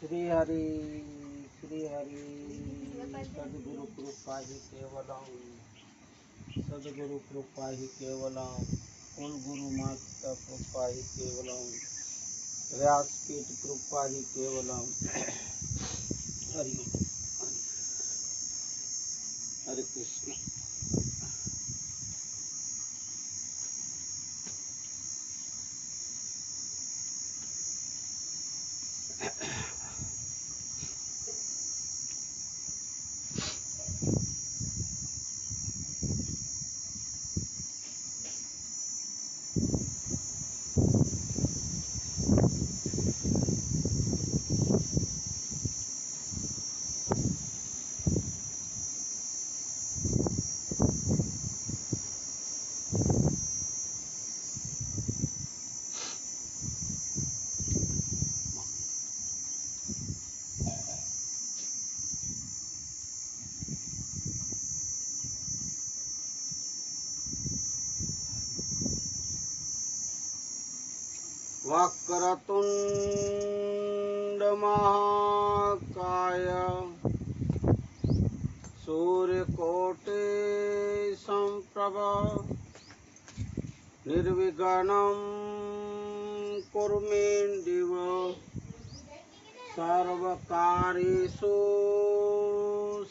श्री हरि सदगुरु कृपा ही केवलम, सदगुरु कृपा ही केवलम, कुल गुरु माता कृपा ही केवलम, व्यासपीठ कृपा ही केवलम। हरि हरे कृष्ण। वक्रतुंड महाकाय सूर्यकोटि संप्रभ निर्विघ्नं कुरु मे देव सर्वकार्येषु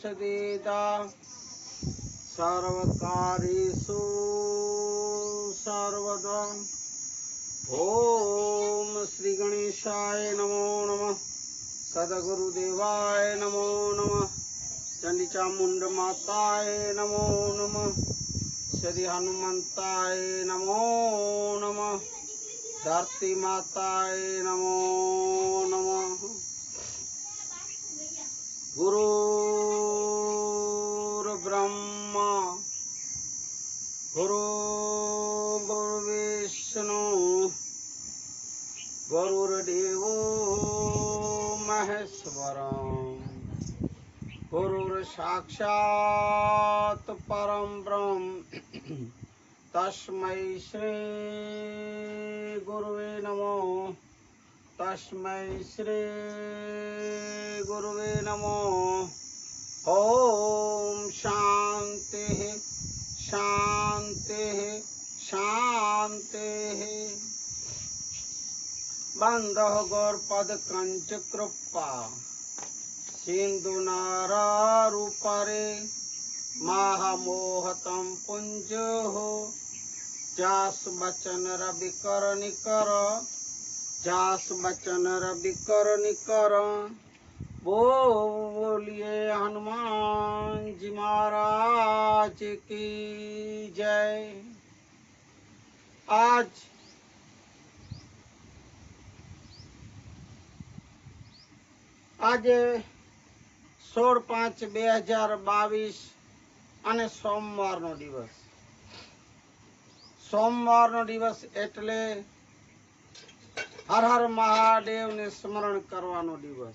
सदा सर्वकार्येषु सर्वदा। ओम श्री गणेशाय नमो नमः, सद्गुरुदेवाय नमो नमः, चंडी चामुंड माताय नमो नमः, श्री हनुमंताय नमो नमः, धरती माताय नमो नमः। गुरुर्ब्रह्मा गुरुर्विष्णु गुरुर्देवो महेश्वरम्, गुरुर्साक्षात् परं ब्रह्म तस्मै श्री गुरुवे नमो, तस्मै श्री गुरुवे नमो। ओम शांति शांति शांति। बंधः गौरपद कंच कृपा सिंधु नारारूपरे महामोहतम पुंज हो, जास बचन रवि कर निकर, जास बचन रवि कर निकर। बोलिए हनुमान जी महाराज की जय। आज 16/5/2022 અને સોમવારનો દિવસ. સોમવારનો દિવસ એટલે હર હર મહાદેવને સ્મરણ કરવાનો દિવસ.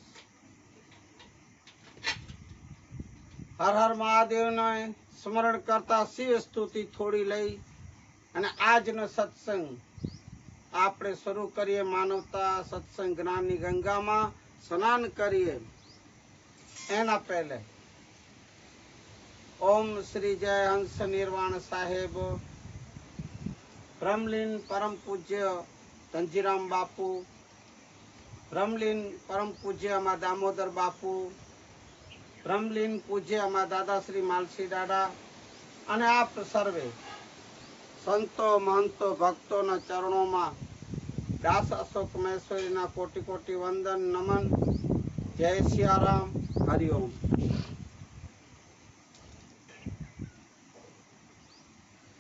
હર હર મહાદેવને સ્મરણ કરતા શિવ સ્તુતિ થોડી લઈ અને આજનો સત્સંગ આપણે શરૂ કરીએ. માનવતા સત્સંગ જ્ઞાનની ગંગામાં સ્નાન કરીએ એના પહેલે ओम श्री जय हंस निर्वाण साहेब, ब्रह्मलीन परम पूज्य धनजीराम बापू, ब्रह्मलीन परम पूज्य अमा दामोदर बापू, ब्रह्मलीन पूज्य अमा दादा श्री मालसी दादा અને આપ સર્વે સંતો મહંતો ભક્તોના ચરણોમાં દાસ અશોક મહેશ્વરીના કોટી કોટી વંદન નમન. જય સિયારામ. હરિઓમ.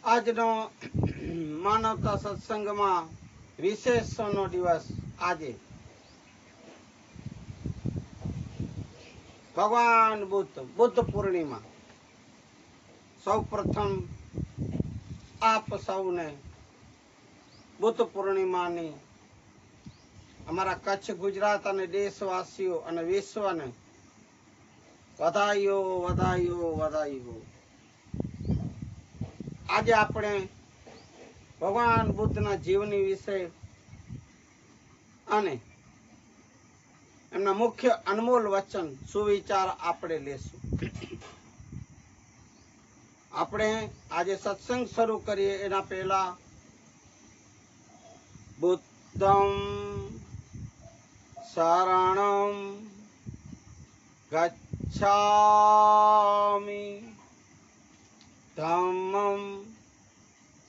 આજનો માનવતા સત્સંગમાં વિશેષનો દિવસ. આજે ભગવાન બુદ્ધ પૂર્ણિમા. સૌ પ્રથમ આપ સૌને બુદ્ધ પૂર્ણિમાની અમારા કચ્છ ગુજરાત અને દેશવાસીઓ અને વિશ્વને વધાઈઓ વધાઈઓ વધાઈઓ. આજે આપણે ભગવાન બુદ્ધના જીવની વિશે અને એમના મુખ્ય અનમોલ વચન સુવિચાર આપણે લેશું. આપણે આજે સત્સંગ શરૂ કરીએ એના પહેલા બુદ્ધમ શરણમ ગચ્છામિ ધમ્મમ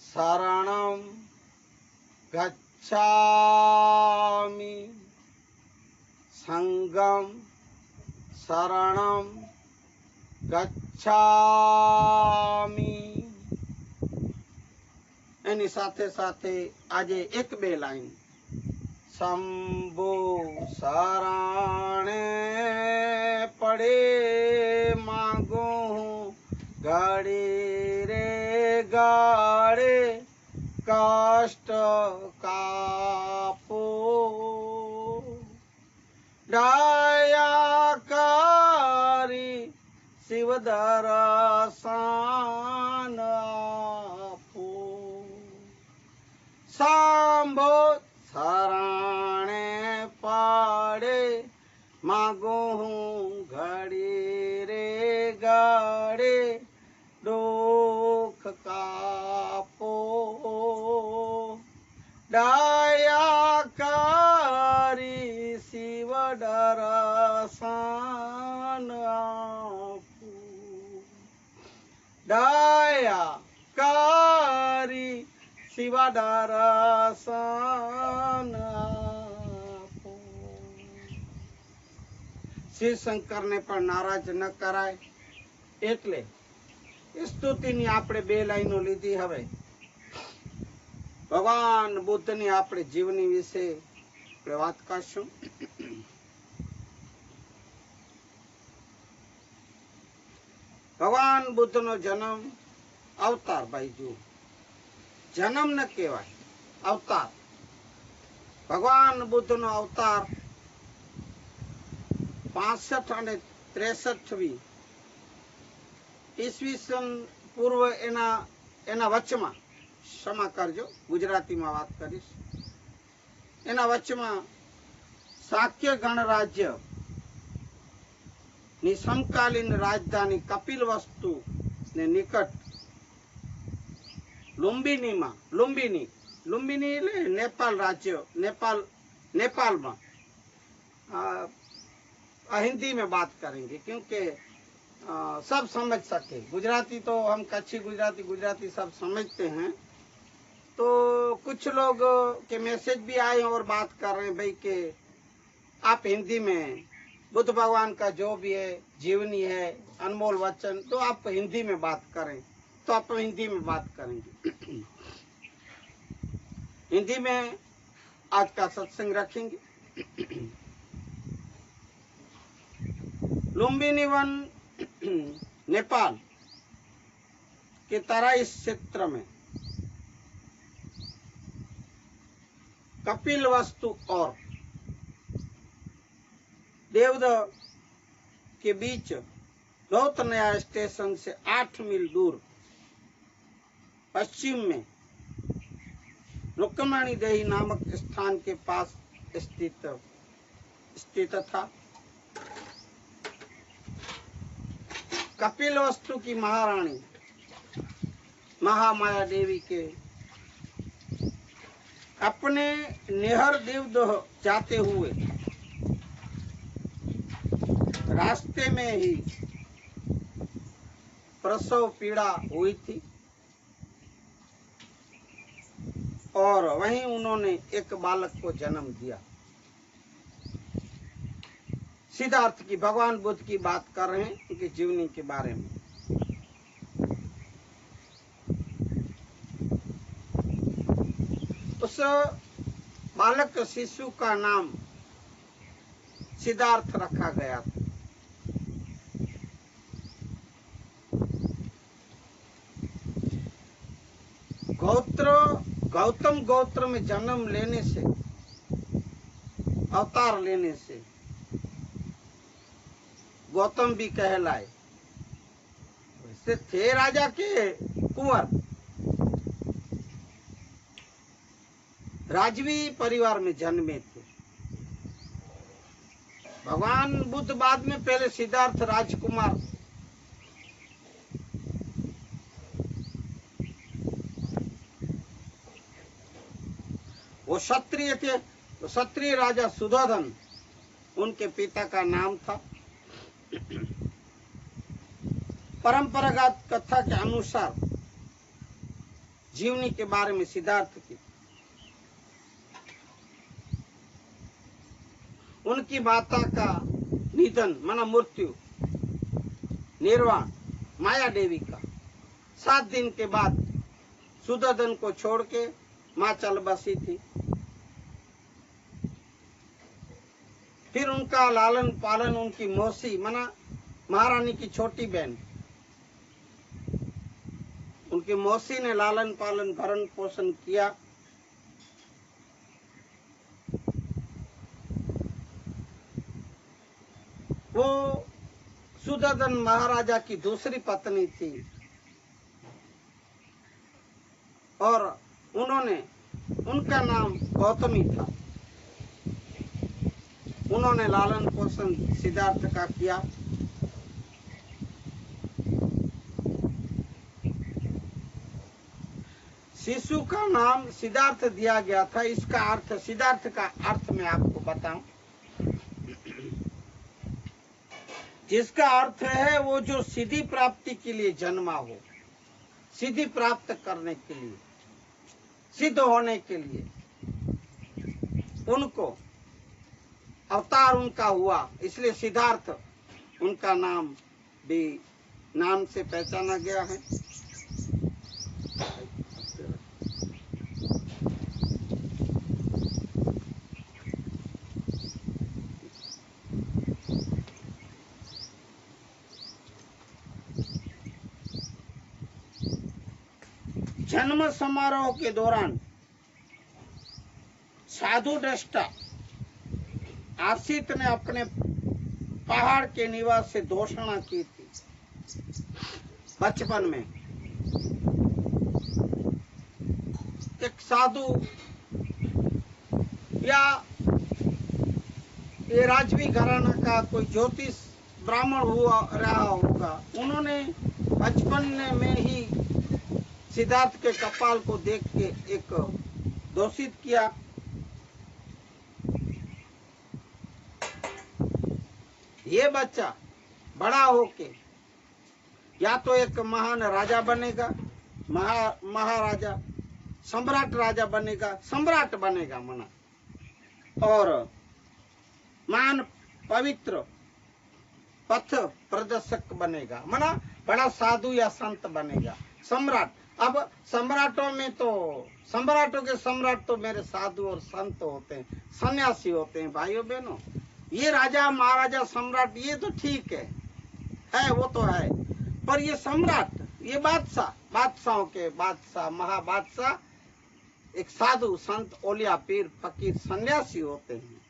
શરણમ ગચ્છામિ સંઘમ શરણમ ગચ્છામિ. એની સાથે સાથે આજે એક બે લાઈન શંભુ શરણે પડે માંગુ ઘડી રે ગાડે કષ્ટ કાપો દયા કરી શિવ દર્શન આપો. શંભો શરણે પડે માગું હું ઘડી રે ગાડે દુઃખ કાપો દયા કરી શિવ દર્શન આપો. દયા કરી શિવ દર્શન આપો. શિવ શંકરને પણ નારાજ ન કરાય એટલે સ્તુતિની આપણે બે લાઈનો લીધી. હવે ભગવાન બુદ્ધની આપણે જીવની વિશે આપણે વાત કરશું. ભગવાન બુદ્ધનો જન્મ અવતાર, ભાઈ જુઓ, જન્મ ન કહેવાય, અવતાર. ભગવાન બુદ્ધનો અવતાર 65 અને 63મી ઈસવીસન પૂર્વ એના વચમાં, ક્ષમા કરજો ગુજરાતીમાં વાત કરીશ, એના વચમાં શાક્ય ગણરાજ્ય ની સમકાલીન રાજધાની કપિલવસ્તુ ને નિકટ લુંબિની એટલે नेपाल राज्य, नेपाल में हिंदी में बात करेंगे क्योंकि सब समझ सके. गुजराती तो हम कच्छी गुजराती सब समझते हैं. तो कुछ लोग के मैसेज भी आए और बात कर रहे हैं भाई कि आप हिंदी में बुद्ध भगवान का जो भी है जीवनी है, अनमोल वचन, तो आप हिंदी में बात करें. तो आप हिंदी में बात करेंगे. हिंदी में आज का सत्संग रखेंगे. लुम्बिनी वन नेपाल के तराई क्षेत्र में कपिलवस्तु और देवदह के बीच गौतनया स्टेशन से 8 मील दूर पश्चिम में रुक्मणी देही नामक स्थान के पास स्थित था. कपिलवस्तु की महारानी महामाया देवी के अपने निहर देवदह जाते हुए रास्ते में ही प्रसव पीड़ा हुई थी और वहीं उन्होंने एक बालक को जन्म दिया. सिद्धार्थ की, भगवान बुद्ध की बात कर रहे हैं, उनकी जीवनी के बारे में. उस बालक शिशु का नाम सिद्धार्थ रखा गया था. गौतम गोत्र में जन्म लेने से, अवतार लेने से गौतम भी कहलाए. वैसे थे राजा के कुंवर, राजवी परिवार में जन्मे थे. भगवान बुद्ध बाद में, पहले सिद्धार्थ राजकुमार। वो क्षत्रिय थे, तो क्षत्रिय राजा सुधोधन उनके पिता का नाम था। परंपरागत कथा के अनुसार जीवनी के बारे में सिद्धार्थ की, उनकी माता का निधन माना मृत्यु, निर्वाण माया देवी का 7 दिन के बाद सुधोधन को छोड़ के मां चल बसी थी। फिर उनका लालन पालन उनकी मौसी माना महारानी की छोटी बहन, उनकी मौसी ने लालन पालन भरण पोषण किया। वो सुधोधन महाराजा की दूसरी पत्नी थी और उनका नाम गौतमी था। उन्होंने लालन पोषण सिद्धार्थ का किया। शिशु का नाम सिद्धार्थ दिया गया था। इसका अर्थ, सिद्धार्थ का अर्थ मैं आपको बताऊं, जिसका अर्थ है वो जो सिद्धि प्राप्ति के लिए जन्मा हो, सिद्धि प्राप्त करने के लिए, सिद्ध होने के लिए, उनको अवतार उनका हुआ, इसलिए सिद्धार्थ उनका नाम भी नाम से पहचाना गया है। जन्म समारोह के दौरान साधु दृष्टा आसित ने अपने पहाड़ के निवास से घोषणा की थी। बचपन में एक साधु या ये राजवी घराना का कोई ज्योतिष ब्राह्मण हुआ रहा होगा, उन्होंने बचपन में ही सिद्धार्थ के कपाल को देख के एक दोषित किया। ये बच्चा बड़ा होके या तो एक महान राजा बनेगा, महाराजा, सम्राट राजा बनेगा, सम्राट बनेगा मना, और महान पवित्र पथ प्रदर्शक बनेगा मना, बड़ा साधु या संत बनेगा, सम्राट। अब सम्राटों के सम्राट तो मेरे साधु और संत होते हैं, सन्यासी होते हैं भाइयों बहनों। ये राजा महाराजा सम्राट ये तो ठीक है वो तो है, पर ये सम्राट, ये बादशाहों के बादशाह, महाबादशाह एक साधु संत ओलिया पीर फकीर सन्यासी होते हैं।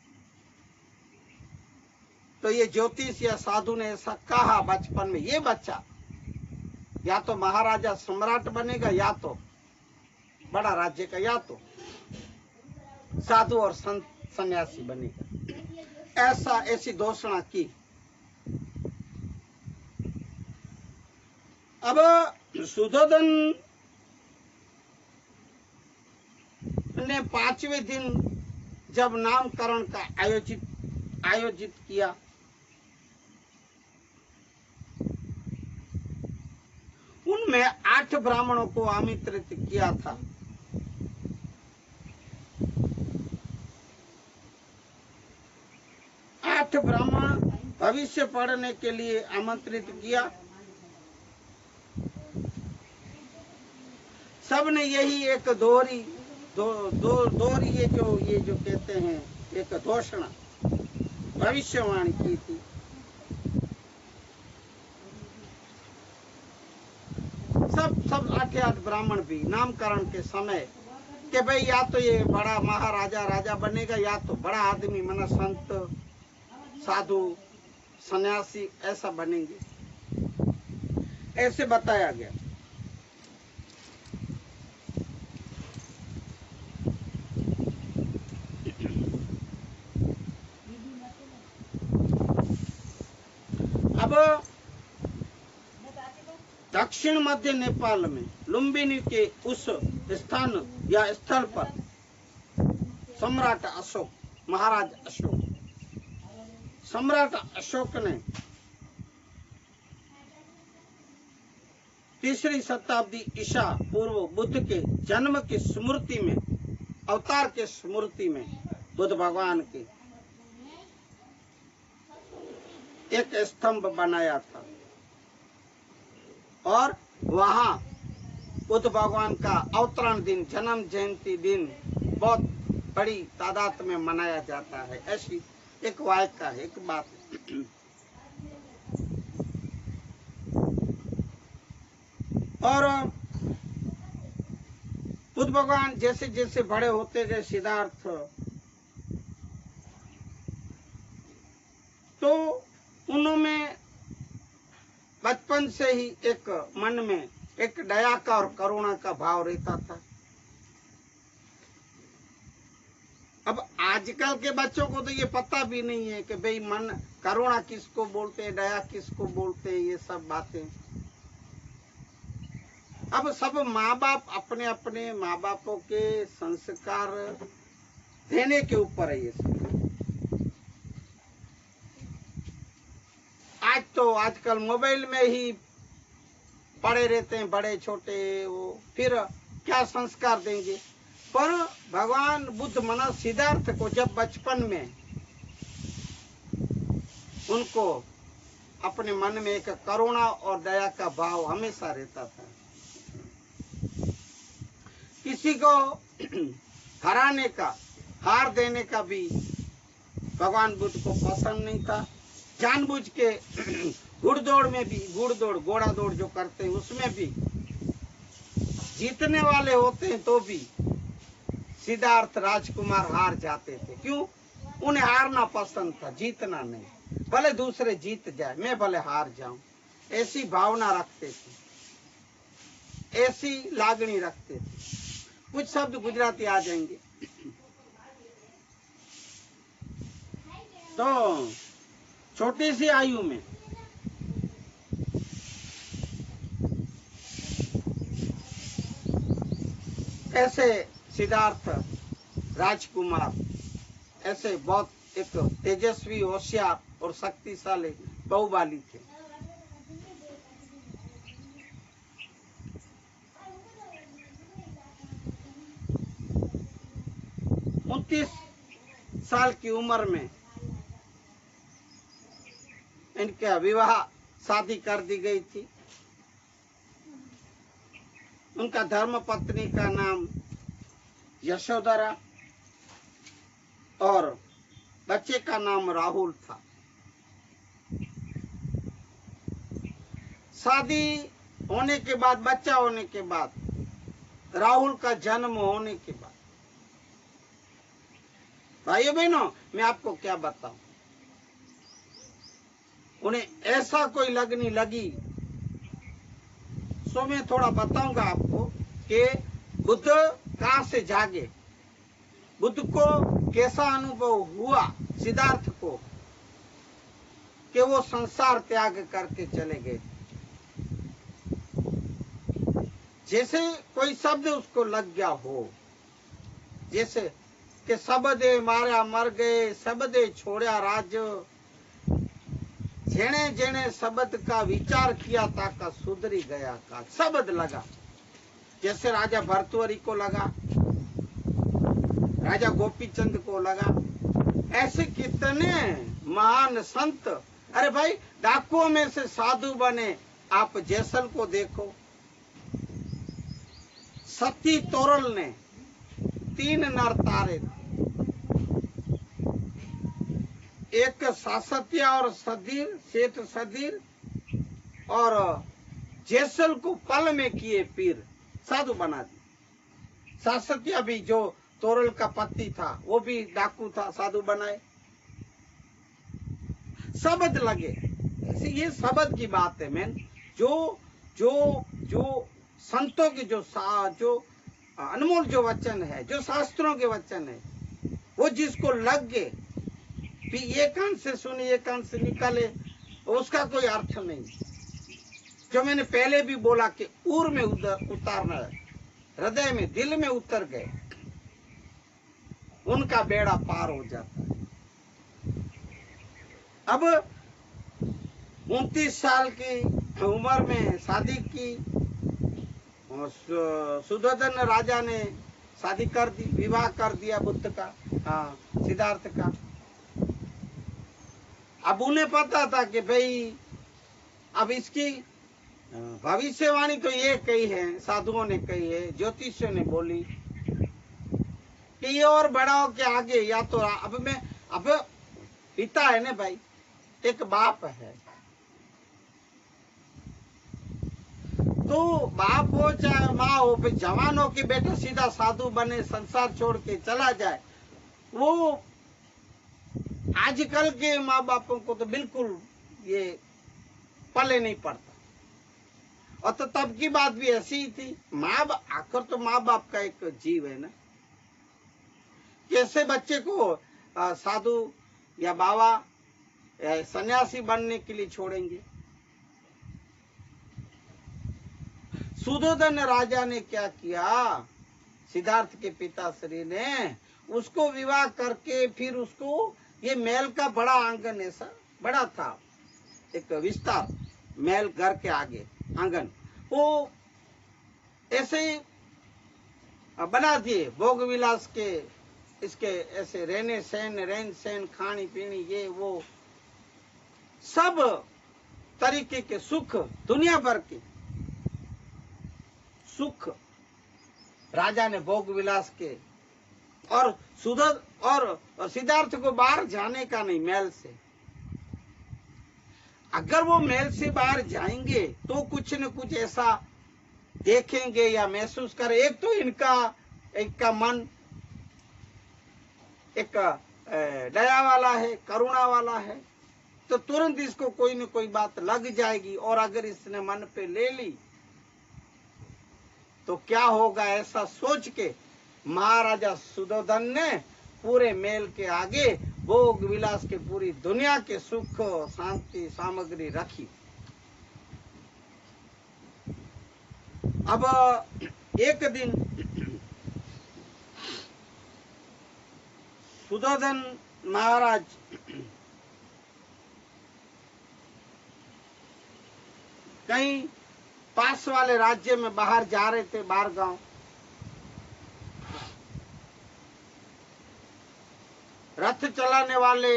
तो ये ज्योतिष या साधु ने ऐसा कहा बचपन में, ये बच्चा या तो महाराजा सम्राट बनेगा, या तो बड़ा राज्य का, या तो साधु और संत सन्यासी बनेगा, ऐसी घोषणा की। अब सुधोधन ने 5वें दिन जब नामकरण का आयोजित किया, उनमें 8 ब्राह्मणों को आमंत्रित किया था। आठ ब्राह्मण भविष्य पढ़ने के लिए आमंत्रित किया। सबने यही एक दोहरी ये जो कहते हैं एक घोषणा भविष्यवाणी की थी। सब 8 ब्राह्मण भी नामकरण के समय कि भाई या तो ये बड़ा महाराजा राजा बनेगा, या तो बड़ा आदमी माना संत साधु सन्यासी ऐसा बनेंगे, ऐसे बताया गया। अब दक्षिण मध्य नेपाल में लुम्बिनी के उस स्थान या स्थल पर सम्राट अशोक, महाराज अशोक, सम्राट अशोक ने 3री शताब्दी ईसा पूर्व बुद्ध के जन्म की स्मृति में, अवतार के स्मृति में बुद्ध भगवान के एक स्तंभ बनाया था और वहां बुद्ध भगवान का अवतरण दिन, जन्म जयंती दिन बहुत बड़ी तादाद में मनाया जाता है। ऐसी एक वायका है, एक बात है। और बुद्ध भगवान जैसे जैसे बड़े होते गए सिद्धार्थ, तो उनमें बचपन से ही एक मन में एक दया का और करुणा का भाव रहता था। अब आजकल के बच्चों को तो ये पता भी नहीं है कि भाई मन करुणा किसको बोलते हैं, दया किसको बोलते हैं, ये सब बातें। अब सब माँ बाप अपने अपने माँ बापों के संस्कार देने के ऊपर है ये सब। आज तो आजकल मोबाइल में ही पड़े रहते हैं बड़े छोटे, वो फिर क्या संस्कार देंगे। पर भगवान बुद्ध मना सिद्धार्थ को जब बचपन में उनको अपने मन में एक करुणा और दया का भाव हमेशा रहता था। किसी को हराने का, हार देने का भी भगवान बुद्ध को पसंद नहीं था। जानबूझ के घुड़दौड़ में भी, घोड़ा दौड़ जो करते हैं उसमें भी जीतने वाले होते हैं तो भी सिद्धार्थ राजकुमार हार जाते थे। क्यों? उन्हें हारना पसंद था, जीतना नहीं। भले दूसरे जीत जाए, मैं भले हार जाऊं, ऐसी भावना रखते थे, ऐसी लागणी रखते थे। कुछ शब्द गुजराती आ जाएंगे। तो छोटी सी आयु में ऐसे सिद्धार्थ राजकुमार ऐसे बहुत एक तेजस्वी, होशियार और शक्तिशाली बहुबाली थे। उनतीस साल की उम्र में इनका विवाह शादी कर दी गई थी। उनका धर्म पत्नी का नाम यशोधरा और बच्चे का नाम राहुल था। शादी होने के बाद, बच्चा होने के बाद, राहुल का जन्म होने के बाद, भाइयों बहनों, मैं आपको क्या बताऊं, उन्हें ऐसा कोई लगनी लगी। सो मैं थोड़ा बताऊंगा आपको कि बुद्ध कहां से जागे, बुद्ध को कैसा अनुभव हुआ, सिद्धार्थ को, कि वो संसार त्याग करके चले गए। जैसे कोई शब्द उसको लग गया हो, जैसे कि सब दे मारा मर गए, सब दे छोड़ा राज, जेने जेने शब्द का विचार किया था का सुधरी गया का शब्द लगा। जैसे राजा भर्तृहरि को लगा, राजा गोपीचंद को लगा, ऐसे कितने महान संत। अरे भाई, डाकुओं में से साधु बने, आप जैसल को देखो। सती तोरल ने 3 नर तारे, एक सासतिया और सदीर, सेठ सदीर, और जैसल को पल में किए पीर, साधु बना दी। सासतिया भी जो तोरल का पति था, वो भी डाकू था, साधु बनाए। शब्द लगे, ये शब्द की बात है। मैन जो जो जो संतों के जो अनमोल जो वचन है, जो शास्त्रों के वचन है, वो जिसको लग गए, भी ये कान से सुने, ये कान से निकाले, उसका कोई अर्थ नहीं। जो मैंने पहले भी बोला कि ऊर में उतारना है, हृदय में, दिल में उतर गए, उनका बेड़ा पार हो जाता है। अब 29 साल की उम्र में शादी की, सुधोधन राजा ने शादी कर दी, विवाह कर दिया बुद्ध का, हाँ, सिद्धार्थ का। अब उन्हें पता था कि भाई अब इसकी भविष्यवाणी तो ये कही है, साधुओं ने कही है, ज्योतिषियों ने बोली कि ये और बड़ा हो के आगे, या तो अब पिता है ना भाई, एक बाप है, तो बाप हो चाहे माँ हो, फिर जवान हो के बेटा सीधा साधु बने, संसार छोड़ के चला जाए, वो आजकल के माँ बापों को तो बिल्कुल ये पले नहीं पड़ता। और तो तब की बात भी ऐसी ही थी। आखिर तो माँ बाप का एक जीव है ना, कैसे बच्चे को साधु या बाबा या सन्यासी बनने के लिए छोड़ेंगे। सुधोधन राजा ने क्या किया, सिद्धार्थ के पिताश्री ने उसको विवाह करके फिर उसको, ये महल का बड़ा आंगन ऐसा बड़ा था, एक विस्तार महल, घर के आगे आंगन, वो ऐसे बना दिए भोग विलास के, इसके ऐसे रहने सहन, रहन सहन, खानी पीनी, ये वो सब तरीके के सुख, दुनिया भर के सुख राजा ने भोग विलास के। और सुधर और सिद्धार्थ को बाहर जाने का नहीं महल से। अगर वो महल से बाहर जाएंगे तो कुछ न कुछ ऐसा देखेंगे या महसूस करें। एक तो एक का मन एक दया वाला है, करुणा वाला है, तो तुरंत इसको कोई न कोई बात लग जाएगी। और अगर इसने मन पे ले ली तो क्या होगा, ऐसा सोच के महाराजा सुधोधन ने पूरे महल के आगे भोग विलास के पूरी दुनिया के सुख शांति सामग्री रखी। अब एक दिन सुधोधन महाराज कहीं पास वाले राज्य में बाहर जा रहे थे, बाहर गांव। रथ चलाने वाले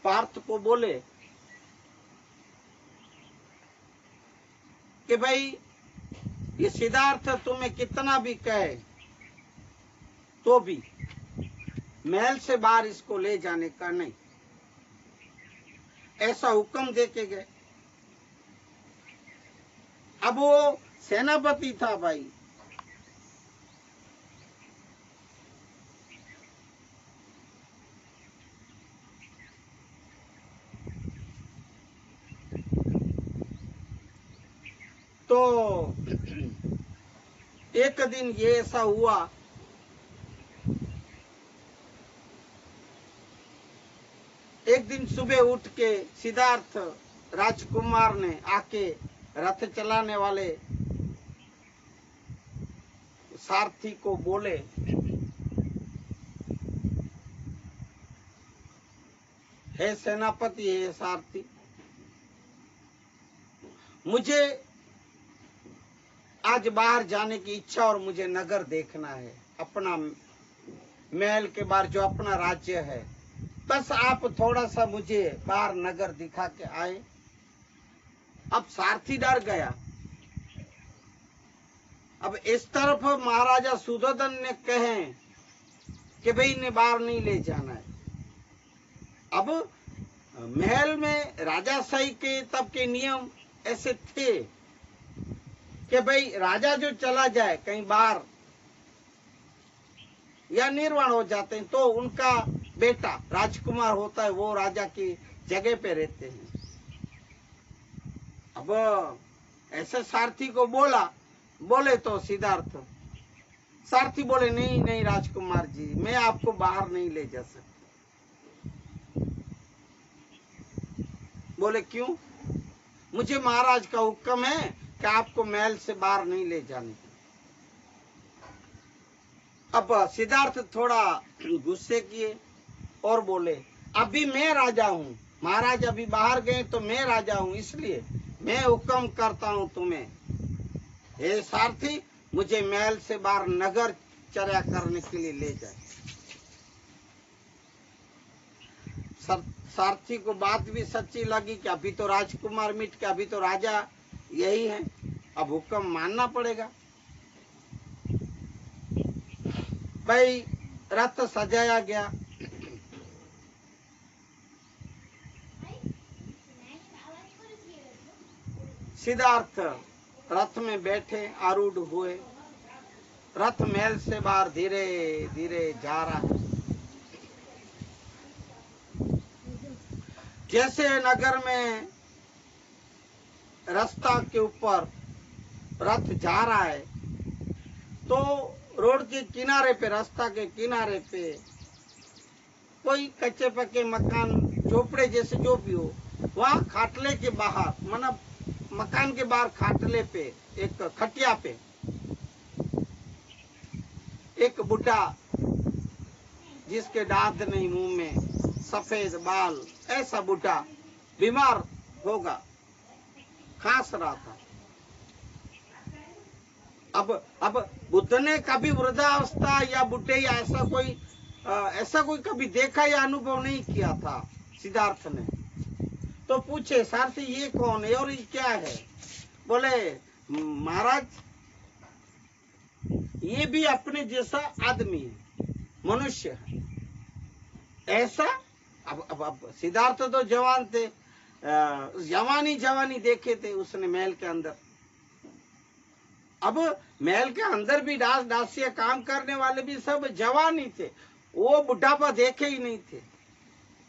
पार्थ को बोले कि भाई ये सिद्धार्थ तुम्हें कितना भी कहे तो भी महल से बाहर इसको ले जाने का नहीं, ऐसा हुक्म देके गए। अब वो सेनापति था भाई, तो एक दिन ये ऐसा हुआ, एक दिन सुबह उठ के सिद्धार्थ राजकुमार ने आके रथ चलाने वाले सारथी को बोले, हे सेनापति, हे सारथी, मुझे आज बाहर जाने की इच्छा और मुझे नगर देखना है, अपना महल के बाहर जो अपना राज्य है, बस आप थोड़ा सा मुझे बाहर नगर दिखा के आए। अब सारथी डर गया। अब इस तरफ महाराजा सुधोधन ने कहे कि भाई इन्हें बाहर नहीं ले जाना है। अब महल में राजाशाही के तब के नियम ऐसे थे कि भाई राजा जो चला जाए कहीं बाहर या निर्वाण हो जाते हैं तो उनका बेटा राजकुमार होता है, वो राजा की जगह पे रहते हैं। अब ऐसे सारथी को बोले तो सिद्धार्थ सारथी बोले, नहीं नहीं राजकुमार जी, मैं आपको बाहर नहीं ले जा सकता। बोले क्यों? मुझे महाराज का हुक्म है कि आपको महल से बाहर नहीं ले जाने। अब सिद्धार्थ थोड़ा गुस्से किए और बोले अभी मैं राजा हूँ, महाराज अभी बाहर गए तो मैं राजा हूँ, इसलिए मैं हुक्म करता हूँ तुम्हें, हे सारथी मुझे महल से बाहर नगर चर्या करने के लिए ले जाए। सारथी को बात भी सच्ची लगी कि अभी तो राजकुमार मिट के अभी तो राजा यही है, अब हुक्म मानना पड़ेगा। भाई रथ सजाया गया। सिद्धार्थ रथ में बैठे आरूढ़ हुए, रथ महल से बाहर धीरे धीरे जा रहा है। जैसे नगर में रास्ता के ऊपर रथ जा रहा है तो रोड के किनारे पे, रास्ता के किनारे पे कोई कच्चे पक्के मकान, झोपड़े जैसे जो भी हो, वहां खाटले के बाहर, मतलब मकान के बाहर खाटले पे, एक खटिया पे एक बुढ़ा जिसके दांत नहीं, मुंह में सफेद बाल, ऐसा बुढ़ा बीमार होगा, खांस रहा था। अब बुद्ध ने कभी वृद्धावस्था या बुढ़े या ऐसा कोई कभी देखा या अनुभव नहीं किया था सिद्धार्थ ने। तो पूछे सारथी ये कौन है और ये क्या है? बोले महाराज ये भी अपने जैसा आदमी है, मनुष्य है। ऐसा अब सिद्धार्थ तो जवान थे, जवानी देखे थे उसने महल के अंदर। अब महल के अंदर भी दास दासिया काम करने वाले भी सब जवान ही थे, वो बुढ़ापा देखे ही नहीं थे।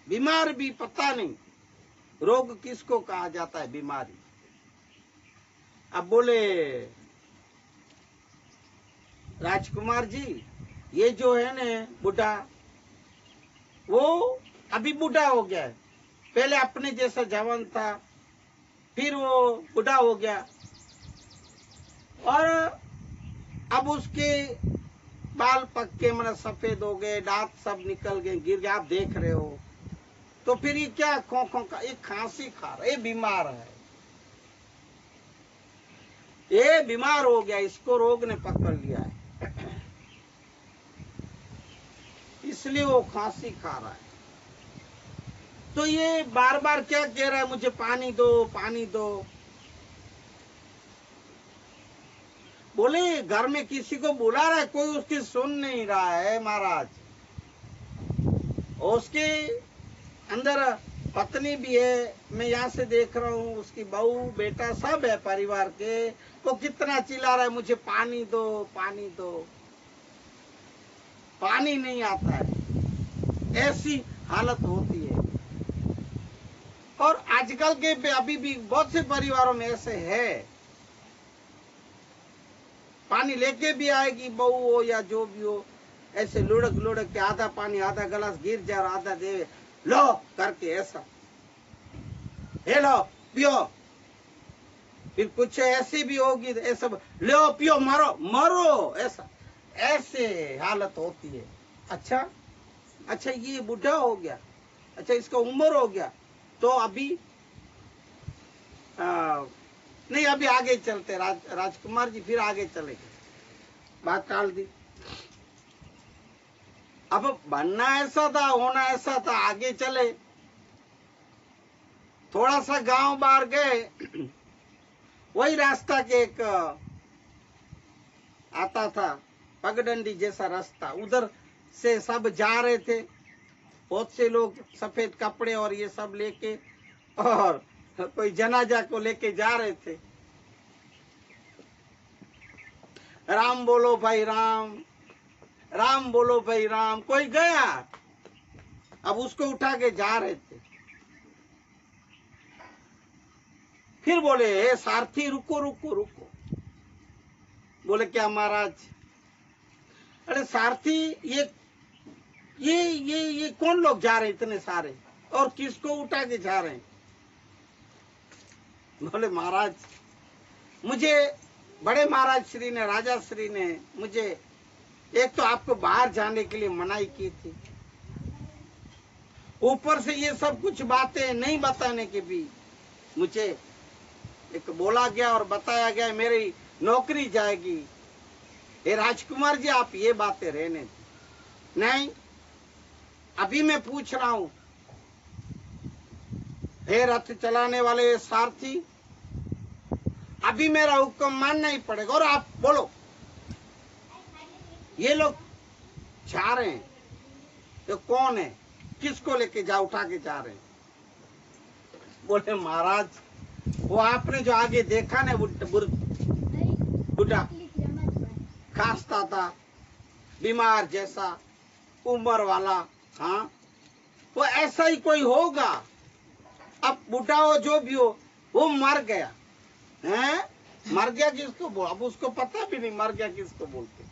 बीमार भी पता नहीं रोग किसको कहा जाता है, बीमारी। अब बोले राजकुमार जी ये जो है ना बुढ़ा, वो अभी बुढ़ा हो गया है, पहले अपने जैसा जवान था, फिर वो बुढ़ा हो गया और अब उसके बाल पक्के मतलब सफेद हो गए, दांत सब निकल गए, गिर गए, आप देख रहे हो। तो फिर ये क्या खोखों का, एक खांसी खा रहा, ये बीमार है, ये बीमार हो गया, इसको रोग ने पकड़ लिया है, इसलिए वो खांसी खा रहा है। तो ये बार बार क्या कह रहा है, मुझे पानी दो पानी दो। बोले घर में किसी को बुला रहा है, कोई उसकी सुन नहीं रहा है महाराज। उसके अंदर पत्नी भी है, मैं यहाँ से देख रहा हूँ, उसकी बहू बेटा सब है परिवार के, वो कितना चिल्ला रहा है मुझे पानी दो पानी दो, पानी नहीं आता है, ऐसी हालत होती है। और आजकल के अभी भी बहुत से परिवारों में ऐसे है, पानी लेके भी आएगी बहू हो या जो भी हो, ऐसे लुढ़क लुढ़क के आधा पानी आधा गिलास गिर जा रहा, आधा दे लो करके ऐसा, हे लो पियो। फिर कुछ ऐसी भी होगी ऐसा, लो पियो मरो मरो, ऐसा ऐसे हालत होती है। अच्छा ये बुढ़ा हो गया, अच्छा इसका उम्र हो गया, तो अभी नहीं अभी आगे चलते राजकुमार जी, फिर आगे चलेंगे, बात टाल दी। अब बनना ऐसा था, होना ऐसा था, आगे चले। थोड़ा सा गांव बाहर गए, वही रास्ता के एक आता था पगडंडी जैसा रास्ता, उधर से सब जा रहे थे, बहुत से लोग सफेद कपड़े और ये सब लेके, और कोई जनाजा को लेके जा रहे थे। राम बोलो भाई राम, राम बोलो भाई राम, कोई गया, अब उसको उठा के जा रहे थे। फिर बोले हे सारथी रुको रुको रुको। बोले क्या महाराज? अरे सारथी ये कौन लोग जा रहे हैं इतने सारे, और किसको उठा के जा रहे हैं? बोले महाराज, मुझे बड़े महाराज श्री ने, राजा श्री ने मुझे एक तो आपको बाहर जाने के लिए मनाही की थी, ऊपर से ये सब कुछ बातें नहीं बताने के भी मुझे एक बोला गया और बताया गया मेरी नौकरी जाएगी। हे राजकुमार जी, आप ये बातें रहने दो। नहीं, अभी मैं पूछ रहा हूं, हे रथ चलाने वाले सारथी, अभी मेरा हुक्म मानना ही पड़ेगा। और आप बोलो, ये लोग जा रहे हैं तो कौन है, किसको लेके जा उठा के जा रहे हैं? बोले महाराज, वो आपने जो आगे देखा ना, बुढ़ा खांसता था, बीमार जैसा, उम्र वाला, हाँ, वो ऐसा ही कोई होगा। अब बुढ़ा हो जो भी हो, वो मर गया है। मर गया किसको बोल, अब उसको पता भी नहीं मर गया किसको बोलते।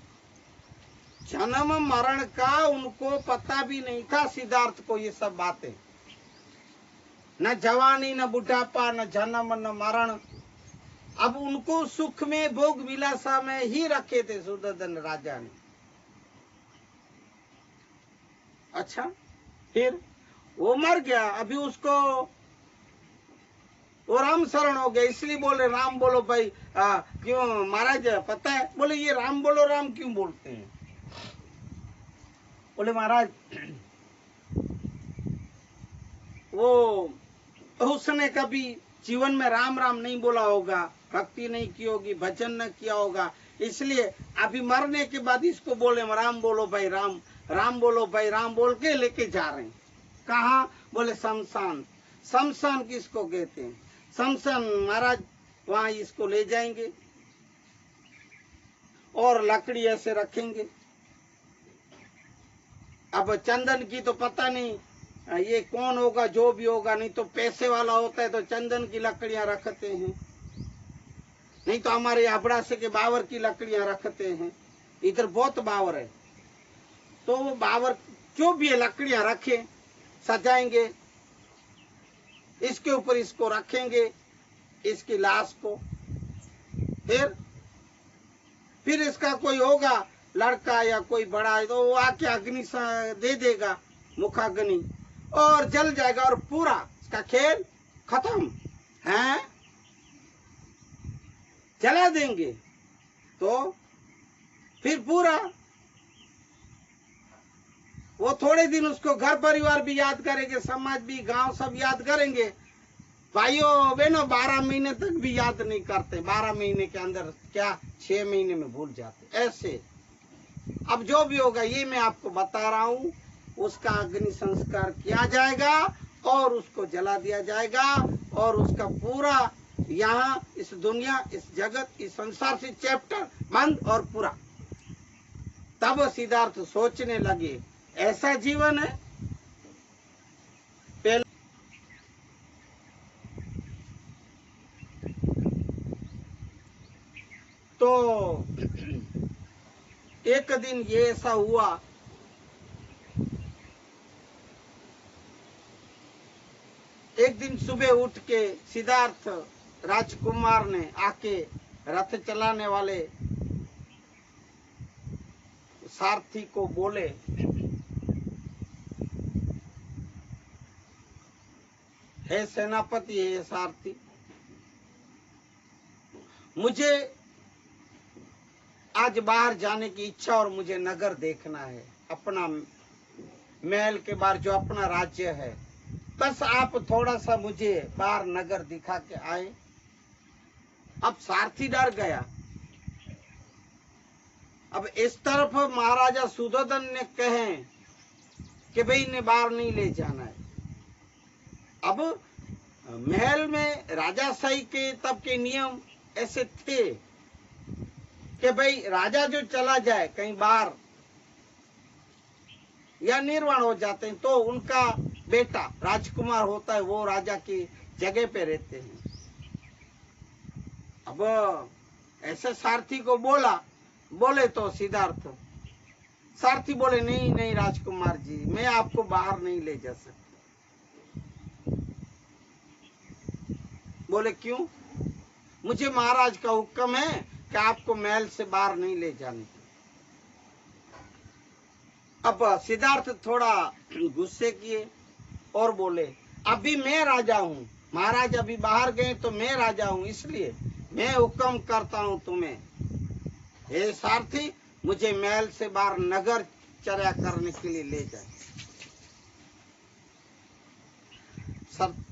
जन्म मरण का उनको पता भी नहीं था, सिद्धार्थ को, ये सब बातें। न जवानी, न बुढ़ापा, न जन्म, न मरण। अब उनको सुख में, भोग विलासा में ही रखे थे सुदर्शन राजा ने। अच्छा, फिर वो मर गया, अभी उसको वो राम शरण हो गया, इसलिए बोले राम बोलो भाई। क्यों महाराज पता है? बोले ये राम बोलो, राम क्यों बोलते हैं? बोले महाराज, वो उसने कभी जीवन में राम राम नहीं बोला होगा, भक्ति नहीं की होगी, भजन न किया होगा, इसलिए अभी मरने के बाद इसको बोले राम बोलो भाई, राम राम बोलो भाई, राम बोल के लेके जा रहे हैं। कहा? बोले शमशान। शमशान किसको कहते हैं? शमशान महाराज, वहां इसको ले जाएंगे और लकड़ी ऐसे रखेंगे। अब चंदन की तो पता नहीं ये कौन होगा, जो भी होगा, नहीं तो पैसे वाला होता है तो चंदन की लकड़ियां रखते हैं, नहीं तो हमारे अबड़ासे के बावर की लकड़ियां रखते हैं। इधर बहुत बावर है, तो वो बावर जो भी है लकड़ियां रखे, सजाएंगे, इसके ऊपर इसको रखेंगे, इसकी लाश को। फिर इसका कोई होगा लड़का या कोई बड़ा है तो वो आके अग्नि दे देगा, मुखाग्नि, और जल जाएगा और पूरा इसका खेल खत्म है। जला देंगे तो फिर पूरा वो थोड़े दिन उसको घर परिवार भी याद करेंगे, समाज भी, गांव सब याद करेंगे। भाइयों बहनों 12 महीने तक भी याद नहीं करते, 12 महीने के अंदर क्या 6 महीने में भूल जाते ऐसे। अब जो भी होगा ये मैं आपको बता रहा हूँ, उसका अग्नि संस्कार किया जाएगा और उसको जला दिया जाएगा और उसका पूरा यहाँ इस दुनिया, इस जगत, इस संसार से चैप्टर बंद और पूरा। तब सिद्धार्थ सोचने लगे ऐसा जीवन है। पहले तो एक दिन ये ऐसा हुआ, एक दिन सुबह उठ के सिद्धार्थ राजकुमार ने आके रथ चलाने वाले सारथी को बोले, हे सेनापति, हे सारथी, मुझे आज बाहर जाने की इच्छा और मुझे नगर देखना है, अपना महल के बाहर जो अपना राज्य है, बस आप थोड़ा सा मुझे बाहर नगर दिखा के आए। अब सारथी डर गया। अब इस तरफ महाराजा सुदर्शन ने कहे कि भाई इन्हें बाहर नहीं ले जाना है। अब महल में राजाशाही के तब के नियम ऐसे थे कि भाई राजा जो चला जाए कहीं बाहर या निर्वाण हो जाते हैं तो उनका बेटा राजकुमार होता है, वो राजा की जगह पे रहते हैं। अब ऐसे सारथी को बोले तो सिद्धार्थ सारथी बोले नहीं नहीं राजकुमार जी, मैं आपको बाहर नहीं ले जा सकता। बोले क्यों? मुझे महाराज का हुक्म है कि आपको महल से बाहर नहीं ले जाने। अब सिद्धार्थ थोड़ा गुस्से किए और बोले, अभी मैं राजा हूं, महाराज अभी बाहर गए तो मैं राजा हूं, इसलिए मैं हुक्म करता हूं तुम्हें, हे सारथी मुझे महल से बाहर नगर चर्या करने के लिए ले जाए।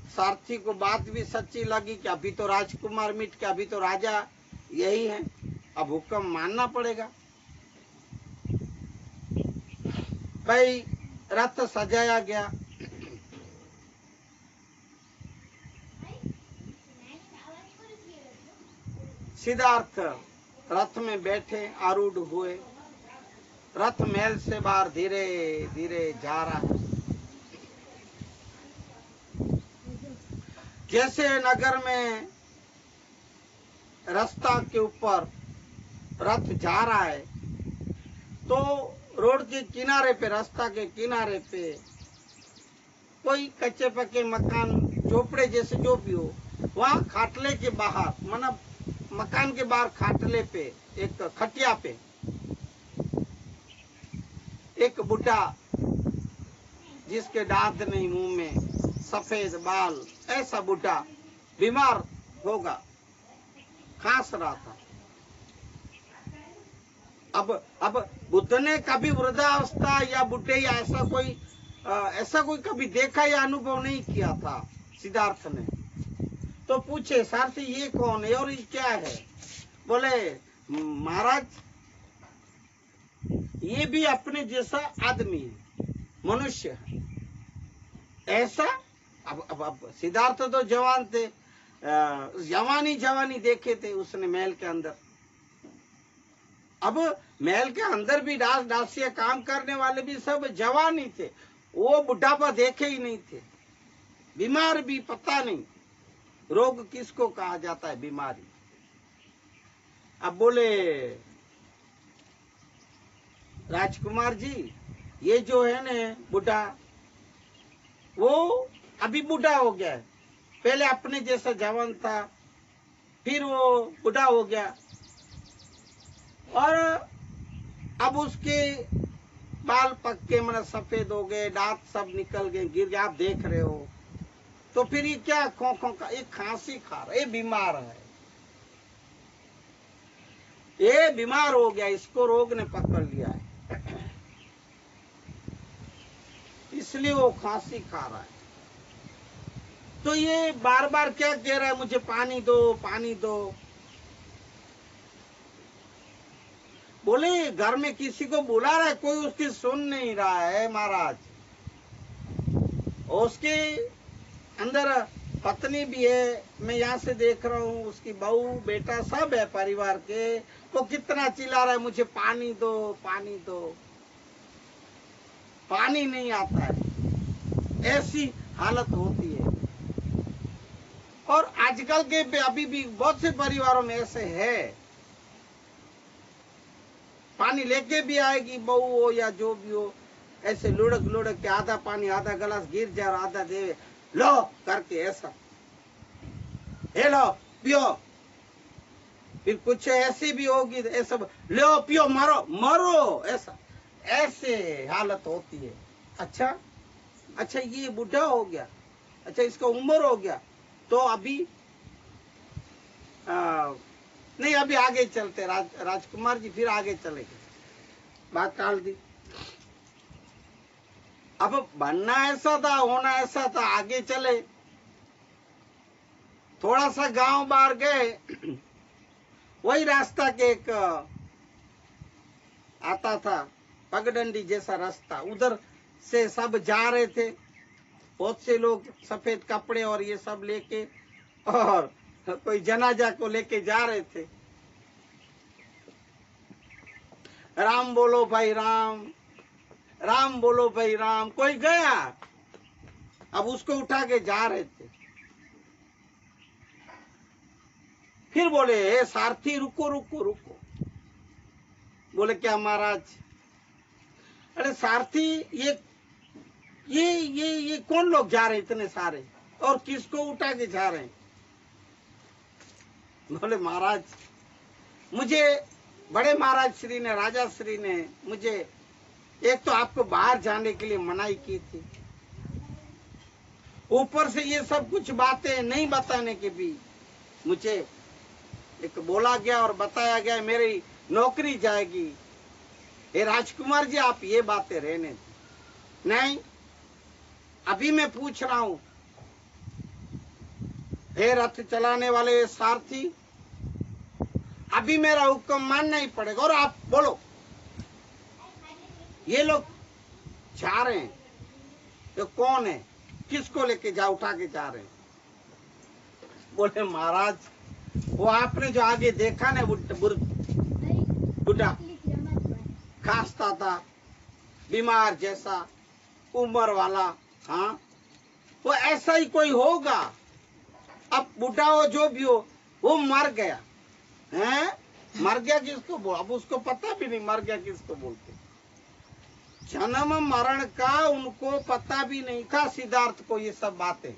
सारथी को बात भी सच्ची लगी कि अभी तो राजकुमार मिट के अभी तो राजा यही है, अब हुक्म मानना पड़ेगा। भाई रथ सजाया गया। सिद्धार्थ रथ में बैठे आरूढ़ हुए, रथ महल से बाहर धीरे धीरे जा रहा है। जैसे नगर में रास्ता के ऊपर रथ जा रहा है तो रोड के किनारे पे, रास्ता के किनारे पे कोई कच्चे पक्के मकान, झोपड़े जैसे जो भी हो, वहां खाटले के बाहर, मतलब मकान के बाहर खाटले पे, एक खटिया पे एक बुढ़ा जिसके दांत नहीं, मुंह में सफेद बाल, ऐसा बुढ़ा बीमार होगा, खांस रहा था। अब बुद्ध ने कभी वृद्धावस्था या बुढ़े या ऐसा कोई कभी देखा या अनुभव नहीं किया था सिद्धार्थ ने। तो पूछे, सारथी ये कौन है और ये क्या है? बोले, महाराज ये भी अपने जैसा आदमी है, मनुष्य है। ऐसा अब सिद्धार्थ तो जवान थे, जवानी देखे थे उसने महल के अंदर। अब महल के अंदर भी दास दासिया काम करने वाले भी सब जवान ही थे, वो बुढ़ापा देखे ही नहीं थे। बीमार भी पता नहीं रोग किसको कहा जाता है, बीमारी। अब बोले, राजकुमार जी ये जो है ना बुढ़ा, वो अभी बूढ़ा हो गया है, पहले अपने जैसा जवान था, फिर वो बूढ़ा हो गया और अब उसके बाल पक्के मतलब सफेद हो गए, दांत सब निकल गए, गिर गए, आप देख रहे हो। तो फिर ये क्या खोखों का, ये खांसी खा रहा है, ये बीमार है, ये बीमार हो गया, इसको रोग ने पकड़ लिया है, इसलिए वो खांसी खा रहा है। तो ये बार बार क्या कह रहा है, मुझे पानी दो पानी दो। बोले, घर में किसी को बुला रहा है, कोई उसकी सुन नहीं रहा है महाराज। उसके अंदर पत्नी भी है, मैं यहाँ से देख रहा हूँ, उसकी बहू बेटा सब है परिवार के। वो कितना चिल्ला रहा है, मुझे पानी दो पानी दो, पानी नहीं आता है, ऐसी हालत होती है। और आजकल के अभी भी बहुत से परिवारों में ऐसे है, पानी लेके भी आएगी बहू हो या जो भी हो, ऐसे लुढ़क लुढ़क के आधा पानी आधा गिलास गिर जाए और आधा दे लो करके, ऐसा हे लो पियो। फिर कुछ ऐसी भी होगी, ऐसा लो पियो मरो मरो, ऐसा ऐसे हालत होती है। अच्छा ये बुढ़ा हो गया, अच्छा इसका उम्र हो गया, तो अभी नहीं अभी आगे चलते, राजकुमार जी फिर आगे चलेंगे, बात टाल दी। अब बनना ऐसा था, होना ऐसा था, आगे चले। थोड़ा सा गांव बाहर गए, वही रास्ता के एक आता था पगडंडी जैसा रास्ता, उधर से सब जा रहे थे, बहुत से लोग सफेद कपड़े और ये सब लेके, और कोई जनाजा को लेके जा रहे थे। राम बोलो भाई राम, राम बोलो भाई राम। कोई गया, अब उसको उठा के जा रहे थे। फिर बोले, सारथी रुको रुको रुको। बोले, क्या महाराज? अरे सारथी ये कौन लोग जा रहे इतने सारे, और किसको उठा के जा रहे हैं? बोले महाराज, मुझे बड़े महाराज श्री ने, राजा श्री ने मुझे एक तो आपको बाहर जाने के लिए मनाही की थी, ऊपर से ये सब कुछ बातें नहीं बताने के भी मुझे एक बोला गया और बताया गया मेरी नौकरी जाएगी। हे राजकुमार जी, आप ये बातें रहने दें। नहीं, अभी मैं पूछ रहा हूं, हे रथ चलाने वाले सारथी, अभी मेरा हुक्म मानना ही पड़ेगा। और आप बोलो, ये लोग जा रहे हैं तो कौन है, किसको लेके जा उठा के जा रहे हैं? बोले महाराज, वो आपने जो आगे देखा ना, बुढ़ा खांसता था, बीमार जैसा, उम्र वाला, हाँ, वो ऐसा ही कोई होगा। अब बुढ़ा हो जो भी हो, वो मर गया है। मर गया किसको बोल, अब उसको पता भी नहीं मर गया किसको बोलते। जन्म मरण का उनको पता भी नहीं था, सिद्धार्थ को, ये सब बातें।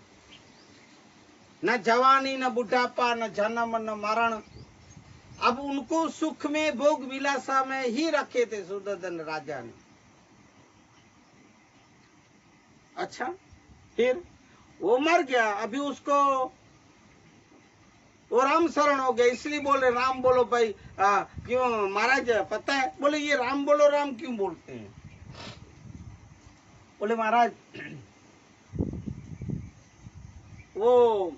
न जवानी, न बुढ़ापा, न जन्म, न मरण। अब उनको सुख में, भोग विलासा में ही रखे थे सुदर्शन राजा ने। अच्छा, फिर वो मर गया, अभी उसको वो राम शरण हो गया, इसलिए बोले राम बोलो भाई। क्यों महाराज पता है? बोले ये राम बोलो राम क्यों बोलते हैं? बोले महाराज, वो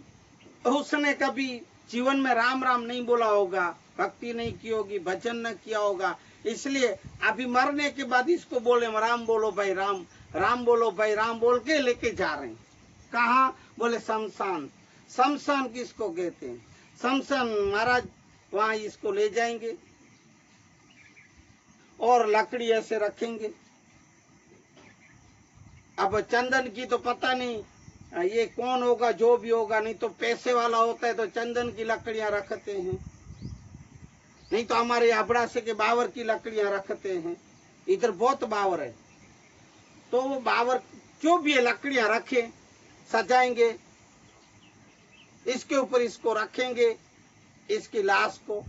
उसने कभी जीवन में राम राम नहीं बोला होगा, भक्ति नहीं की होगी, भजन न किया होगा, इसलिए अभी मरने के बाद इसको बोले राम बोलो भाई राम, राम बोलो भाई राम बोल के लेके जा रहे हैं। कहाँ? बोले शमशान। शमशान किसको कहते हैं? शमशान महाराज, वहां इसको ले जाएंगे और लकड़ी ऐसे रखेंगे। अब चंदन की तो पता नहीं ये कौन होगा, जो भी होगा, नहीं तो पैसे वाला होता है तो चंदन की लकड़ियां रखते हैं, नहीं तो हमारे अबड़ासे के बावर की लकड़ियां रखते हैं। इधर बहुत बावर है, तो वो बावर जो भी है लकड़ियां रखे, सजाएंगे, इसके ऊपर इसको रखेंगे, इसकी लाश को।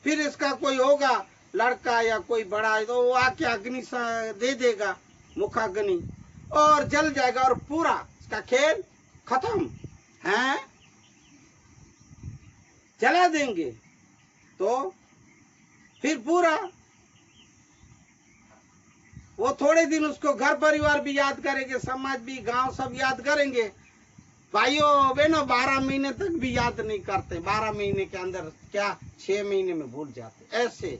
फिर इसका कोई होगा लड़का या कोई बड़ा है तो वो आके अग्नि दे देगा, मुखाग्नि, और जल जाएगा और पूरा इसका खेल खत्म है। जला देंगे तो फिर पूरा वो थोड़े दिन उसको घर परिवार भी याद करेंगे, समाज भी, गांव सब याद करेंगे। भाइयों बहनों 12 महीने तक भी याद नहीं करते, 12 महीने के अंदर क्या 6 महीने में भूल जाते ऐसे।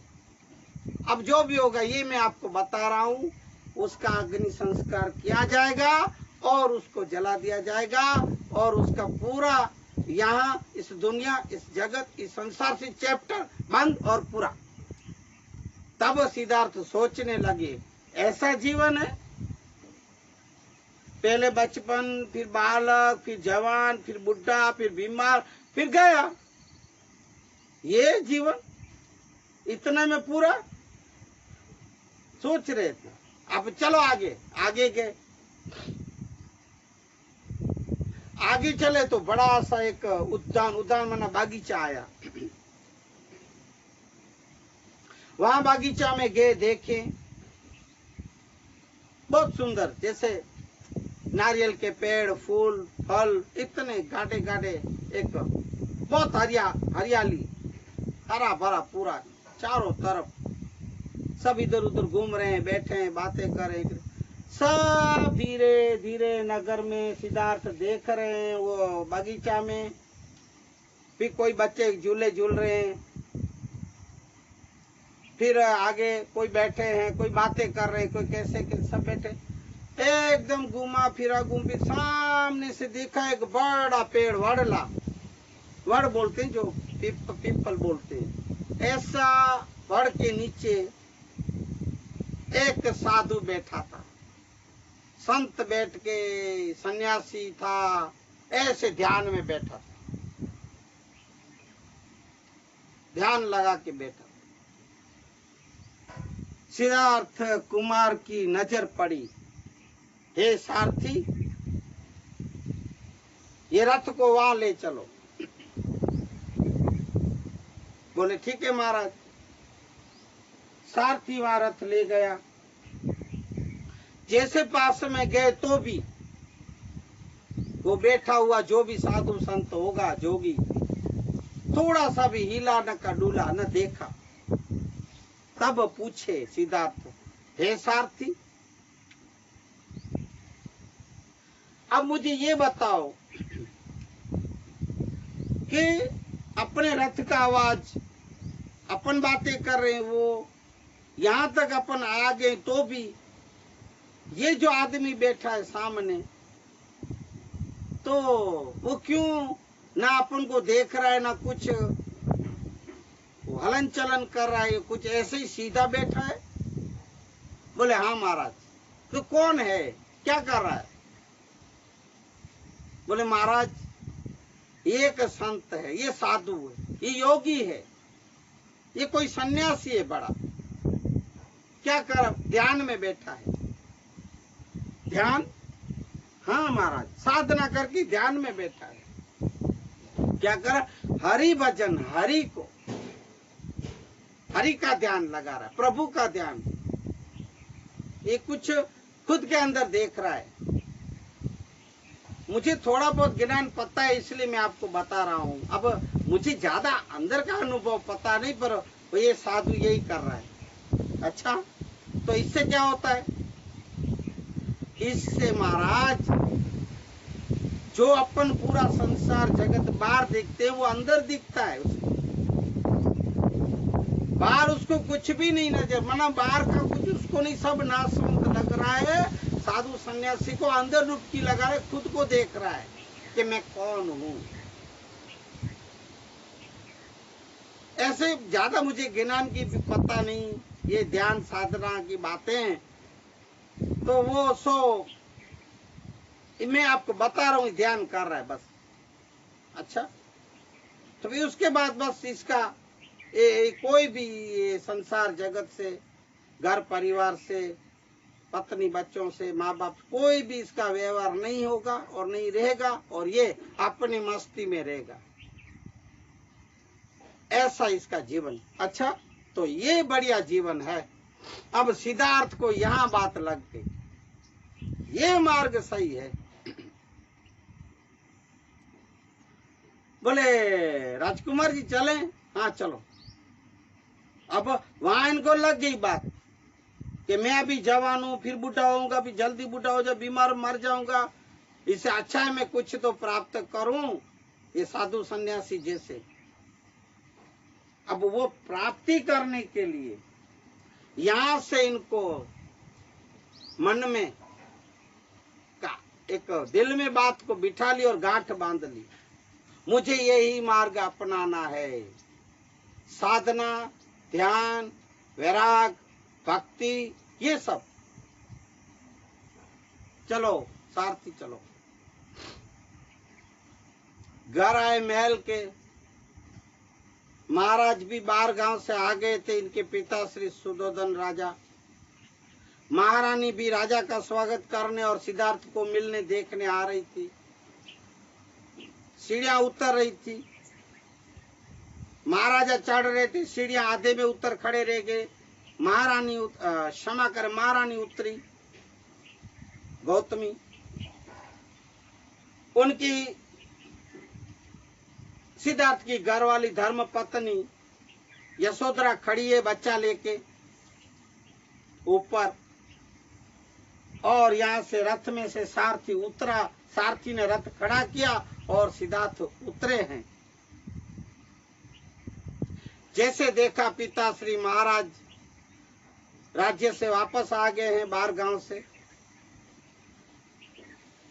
अब जो भी होगा ये मैं आपको बता रहा हूँ, उसका अग्नि संस्कार किया जाएगा और उसको जला दिया जाएगा और उसका पूरा यहाँ इस दुनिया, इस जगत, इस संसार से चैप्टर बंद और पूरा। तब सिद्धार्थ सोचने लगे, ऐसा जीवन है, पहले बचपन, फिर बालक, फिर जवान, फिर बुढ़ा, फिर बीमार, फिर गया, ये जीवन इतने में पूरा सोच रहे थे। अब चलो आगे, आगे गए, आगे चले तो बड़ा सा एक उद्यान माना बागीचा आया। वहां बागीचा में गए, देखे बहुत सुंदर, जैसे नारियल के पेड़, फूल, फल, इतने गाढ़े गाढ़े, एक बहुत हरियाली, हरा भरा पूरा चारों तरफ। सब इधर उधर घूम रहे हैं, बैठे हैं, बातें कर रहे हैं। सब धीरे धीरे नगर में सिद्धार्थ देख रहे हैं, वो बगीचा में भी कोई बच्चे झूले झूल रहे हैं, फिर आगे कोई बैठे हैं, कोई बातें कर रहे हैं, कोई कैसे सब बैठे, एकदम घूमा फिरा, घूम फिर सामने से देखा एक बड़ा पेड़, वड़ बोलते हैं, जो पीपल बोलते हैं, ऐसा वड़ के नीचे एक साधु बैठा था, संत बैठ के, सन्यासी था, ऐसे ध्यान में बैठा था, ध्यान लगा के बैठा। सिद्धार्थ कुमार की नजर पड़ी, हे सारथी, ये रथ को वहां ले चलो। बोले ठीक है महाराज। सारथी वहां रथ ले गया। जैसे पास में गए तो भी वो बैठा हुआ जो भी साधु संत होगा, जोगी, थोड़ा सा भी हिला न का डुला न देखा। तब पूछे सिद्धार्थ, हे सारथी, अब मुझे ये बताओ कि अपने रथ का आवाज, अपन बातें कर रहे हैं, वो यहां तक अपन आ गए तो भी ये जो आदमी बैठा है सामने, तो वो क्यों ना अपन को देख रहा है, ना कुछ हलन चलन कर रहा है, कुछ ऐसे ही सीधा बैठा है। बोले हाँ महाराज। तो कौन है, क्या कर रहा है? बोले महाराज, ये एक संत है, ये साधु है, ये योगी है, ये कोई सन्यासी है बड़ा। क्या कर, ध्यान में बैठा है। ध्यान? हाँ महाराज, साधना करके ध्यान में बैठा है। क्या कर? हरि भजन, हरि को, हरि का ध्यान लगा रहा है, प्रभु का ध्यान। ये कुछ खुद के अंदर देख रहा है। मुझे थोड़ा बहुत ज्ञान पता है, इसलिए मैं आपको बता रहा हूँ। अब मुझे ज्यादा अंदर का अनुभव पता नहीं, पर ये साधु यही कर रहा है। अच्छा, तो इससे क्या होता है? इससे महाराज, जो अपन पूरा संसार जगत बाहर दिखते हैं, वो अंदर दिखता है उसको। बाहर उसको कुछ भी नहीं नजर, माना बाहर का कुछ उसको नहीं, सब नाशवंत लग रहा है। साधु सन्यासी को अंदर डुबकी लगा रहे, खुद को देख रहा है कि मैं कौन हूं। ऐसे ज्यादा मुझे ज्ञान की भी पता नहीं, ये ध्यान साधना की बातें, तो वो सो मैं आपको बता रहा हूं, ध्यान कर रहा है बस। अच्छा, तो भी उसके बाद बस इसका कोई भी संसार जगत से, घर परिवार से, पत्नी बच्चों से, माँ बाप, कोई भी इसका व्यवहार नहीं होगा और नहीं रहेगा, और ये अपनी मस्ती में रहेगा। ऐसा इसका जीवन। अच्छा, तो ये बढ़िया जीवन है। अब सिद्धार्थ को यहां बात लग गई, ये मार्ग सही है। बोले राजकुमार जी चलें? हाँ चलो। अब वहां इनको लग गई बात कि मैं अभी जवान हूं, फिर बूढ़ा होऊंगा, भी जल्दी बूढ़ा हो जाऊं, बीमार मर जाऊंगा, इससे अच्छा है मैं कुछ तो प्राप्त करूं, ये साधु सन्यासी जैसे। अब वो प्राप्ति करने के लिए यहां से इनको मन में एक दिल में बात को बिठा ली और गांठ बांध ली, मुझे यही मार्ग अपनाना है। साधना, ध्यान, वैराग, भक्ति, ये सब। चलो सारथी चलो। घर आए महल के। महाराज भी बाहर गांव से आ गए थे, इनके पिता श्री सुदोधन राजा। महारानी भी राजा का स्वागत करने और सिद्धार्थ को मिलने देखने आ रही थी। सीढ़ियां उतर रही थी, महाराजा चढ़ रहे थे, सीढ़ियां आधे में उतर खड़े रह गए। महारानी क्षमा कर, महारानी उतरी, गौतमी। उनकी सिद्धार्थ की घरवाली धर्म पत्नी यशोधरा खड़ी है बच्चा लेके ऊपर, और यहां से रथ में से सारथी उतरा। सारथी ने रथ खड़ा किया और सिद्धार्थ उतरे हैं। जैसे देखा पिता श्री महाराज राज्य से वापस आ गए हैं बाहर गांव से।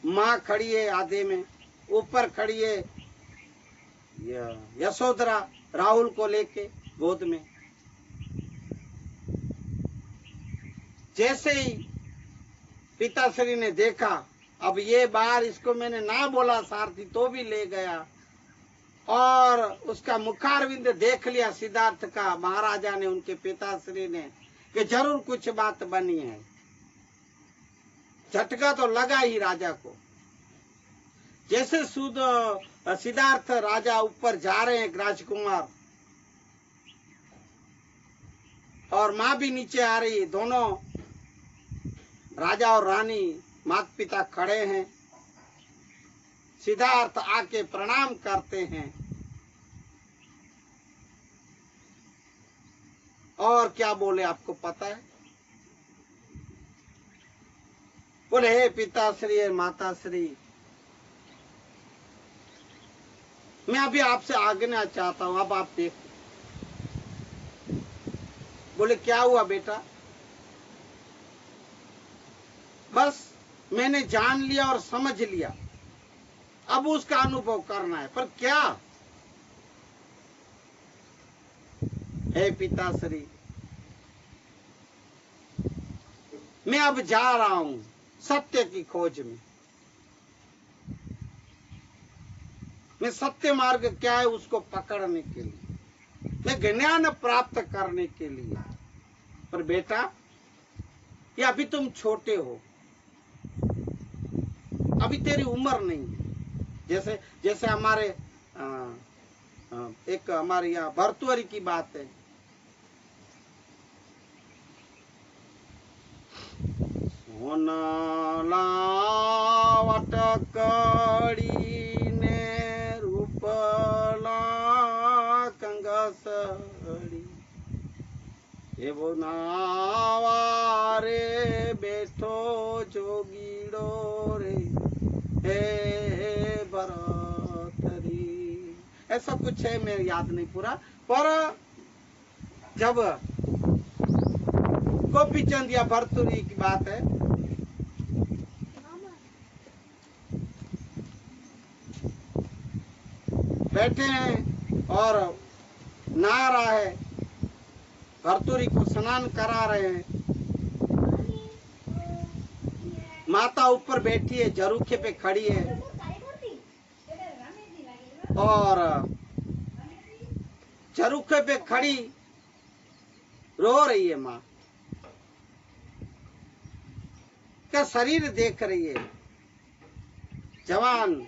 माँ खड़ी है आधे में, ऊपर खड़ी है यशोधरा राहुल को लेके गोद में। जैसे ही पिताश्री ने देखा, अब ये बार इसको मैंने ना बोला सारथी तो भी ले गया, और उसका मुखारविंद देख लिया सिद्धार्थ का महाराजा ने, उनके पिताश्री ने, कि जरूर कुछ बात बनी है। झटका तो लगा ही राजा को। जैसे सिद्धार्थ राजा ऊपर जा रहे हैं, एक राजकुमार, और माँ भी नीचे आ रही है, दोनों राजा और रानी माता पिता खड़े हैं। सिद्धार्थ आके प्रणाम करते हैं और क्या बोले आपको पता है? बोले, हे पिताश्री, हे माताश्री, मैं अभी आपसे आज्ञा चाहता हूं, अब आप देखो। बोले, क्या हुआ बेटा? बस मैंने जान लिया और समझ लिया, अब उसका अनुभव करना है। पर क्या? हे पिताश्री, मैं अब जा रहा हूं सत्य की खोज में। मैं सत्य मार्ग क्या है उसको पकड़ने के लिए, मैं ज्ञान प्राप्त करने के लिए। पर बेटा, ये अभी तुम छोटे हो, अभी तेरी उम्र नहीं है। जैसे जैसे हमारे एक हमारे यहाँ भर्तुहरि की बात है। सोनाला वटकड़ी रूपला कंगसड़ी, एवो नावारे बैठो जोगीड़ो रे, हे भरतरी। ऐसा कुछ है, मेरे याद नहीं पूरा। पर जब गोपी चंद या भर्तुहरि की बात है, बैठे हैं और नहा रहा है, भर्तुहरि को स्नान करा रहे हैं। माता ऊपर बैठी है, झरूखे पे खड़ी है और झरूखे पे खड़ी रो रही है। माँ का शरीर देख रही है। जवान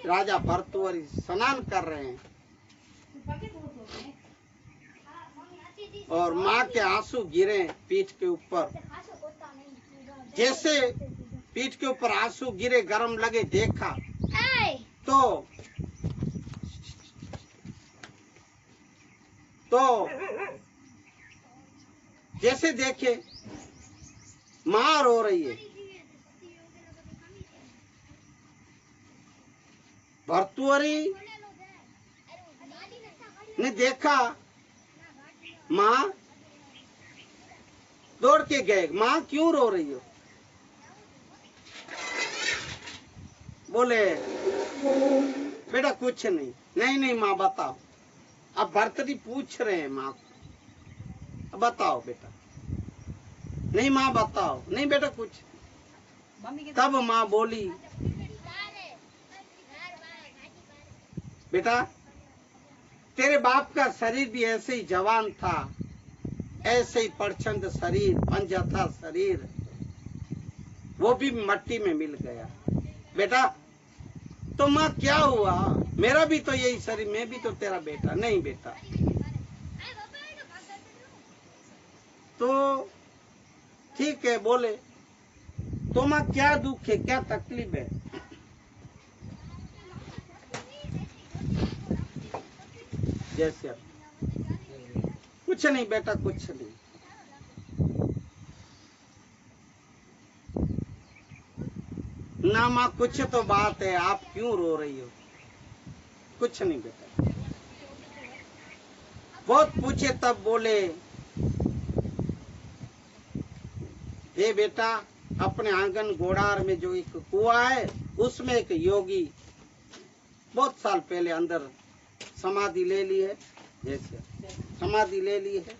राजा भर्तुहरि स्नान कर रहे हैं और माँ के आंसू गिरे पीठ के ऊपर। जैसे पीठ के ऊपर आंसू गिरे, गरम लगे, देखा तो जैसे देखे माँ रो रही है। भर्तुहरि ने देखा, माँ दौड़ के गए, माँ क्यों रो रही हो? बोले, बेटा कुछ नहीं। नहीं नहीं माँ बताओ। अब भर्तुहरि पूछ रहे हैं माँ को, बताओ बेटा। नहीं माँ बताओ। नहीं बेटा कुछ। तब माँ बोली, बेटा तेरे बाप का शरीर भी ऐसे ही जवान था, ऐसे ही प्रचंड शरीर, पंजा था शरीर, वो भी मट्टी में मिल गया। बेटा तो माँ क्या हुआ? मेरा भी तो यही शरीर, मैं भी तो तेरा बेटा। नहीं बेटा। तो ठीक है। बोले, तो माँ क्या दुख है, क्या तकलीफ है? जैसे कुछ नहीं बेटा, कुछ नहीं। ना माँ कुछ तो बात है, आप क्यों रो रही हो? कुछ नहीं बेटा। बहुत पूछे तब बोले, हे बेटा, अपने आंगन गोड़ार में जो एक कुआं है, उसमें एक योगी बहुत साल पहले अंदर समाधि ले ली है। जैसे समाधि ले ली है,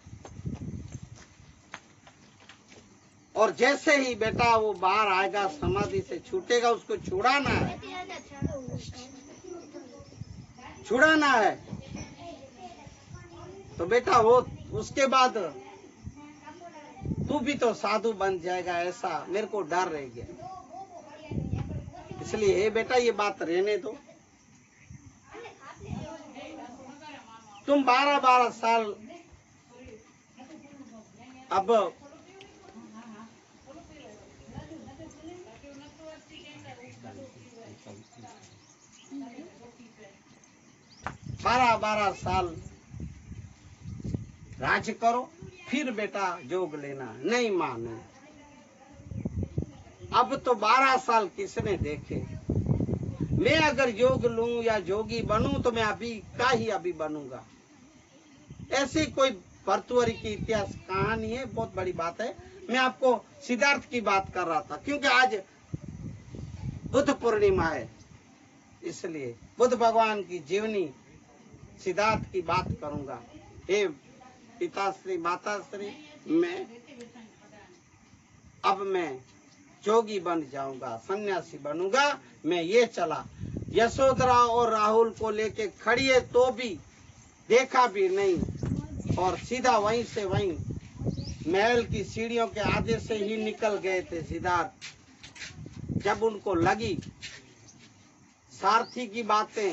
और जैसे ही बेटा वो बाहर आएगा, समाधि से छूटेगा, उसको छुड़ाना है, छुड़ाना है। तो बेटा वो उसके बाद तू भी तो साधु बन जाएगा, ऐसा मेरे को डर रह गया। इसलिए हे बेटा ये बात रहने दो। तुम 12-12 साल अब 12-12 साल राज्य करो, फिर बेटा जोग लेना। नहीं माने। अब तो 12 साल किसने देखे। मैं अगर योग लूं या जोगी बनूं तो मैं अभी का ही अभी बनूंगा। ऐसी कोई भर्तृहरि की इतिहास कहानी है, बहुत बड़ी बात है। मैं आपको सिद्धार्थ की बात कर रहा था, क्योंकि आज बुद्ध पूर्णिमा है, इसलिए बुद्ध भगवान की जीवनी सिद्धार्थ की बात करूंगा। हे पिताश्री माताश्री, मैं जोगी बन जाऊंगा, सन्यासी बनूंगा। मैं ये चला, यशोधरा और राहुल को लेके खड़ी है तो भी देखा भी नहीं, और सीधा वहीं से वहीं महल की सीढ़ियों के आगे से ही निकल गए थे सिद्धार्थ। जब उनको लगी सारथी की बातें,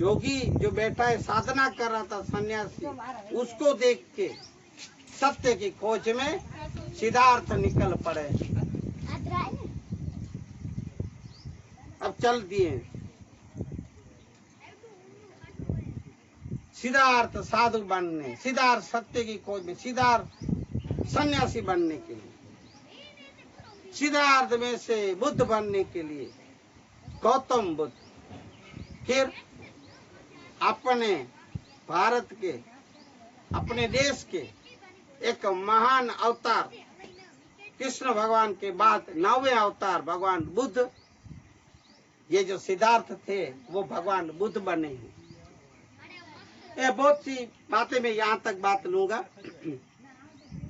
योगी जो बैठा है साधना कर रहा था सन्यासी, उसको देख के सत्य की खोज में सिद्धार्थ निकल पड़े। अब चल दिए सिद्धार्थ साधु बनने, सिद्धार्थ सत्य की खोज में, सिद्धार्थ सन्यासी बनने के लिए, सिद्धार्थ में से बुद्ध बनने के लिए गौतम बुद्ध फिर अपने भारत के, अपने देश के एक महान अवतार कृष्ण भगवान के बाद 9वें अवतार भगवान बुद्ध, ये जो सिद्धार्थ थे वो भगवान बुद्ध बने हैं। ये बहुत सी बातें मैं यहाँ तक बात लूंगा।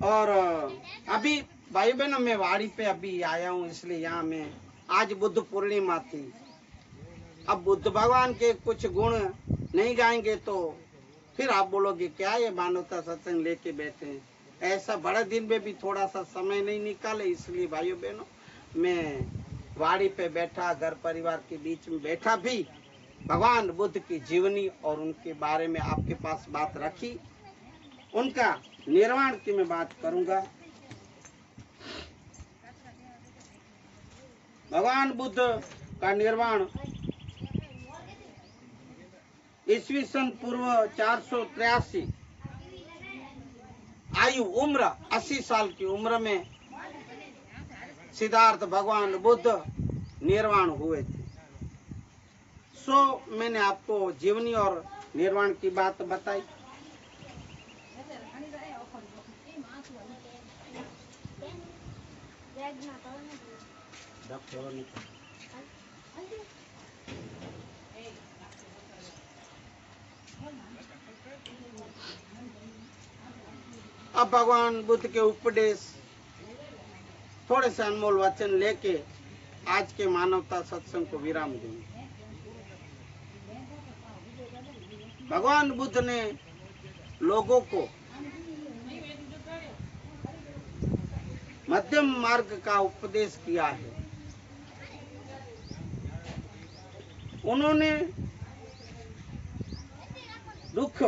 और अभी भाई बहनों, मैं वाड़ी पे अभी आया हूँ, इसलिए यहाँ में आज बुद्ध पूर्णिमा थी। अब बुद्ध भगवान के कुछ गुण नहीं गाएंगे तो फिर आप बोलोगे क्या ये मानवता सत्संग लेके बैठे हैं। ऐसा बड़े दिन में भी थोड़ा सा समय नहीं निकाले, इसलिए भाइयों बहनों मैं वाड़ी पे बैठा, घर परिवार के बीच में बैठा भी भगवान बुद्ध की जीवनी और उनके बारे में आपके पास बात रखी। उनका निर्वाण की मैं बात करूंगा। भगवान बुद्ध का निर्वाण ईस्वी सन पूर्व 483 आयु उम्र 80 साल की उम्र में सिद्धार्थ भगवान बुद्ध निर्वाण हुए थे। मैंने आपको जीवनी और निर्वाण की बात बताई। अब भगवान बुद्ध के उपदेश, थोड़े से अनमोल वचन लेके आज के मानवता सत्संग को विराम देंगे। भगवान बुद्ध ने लोगों को मध्यम मार्ग का उपदेश किया है। उन्होंने दुख,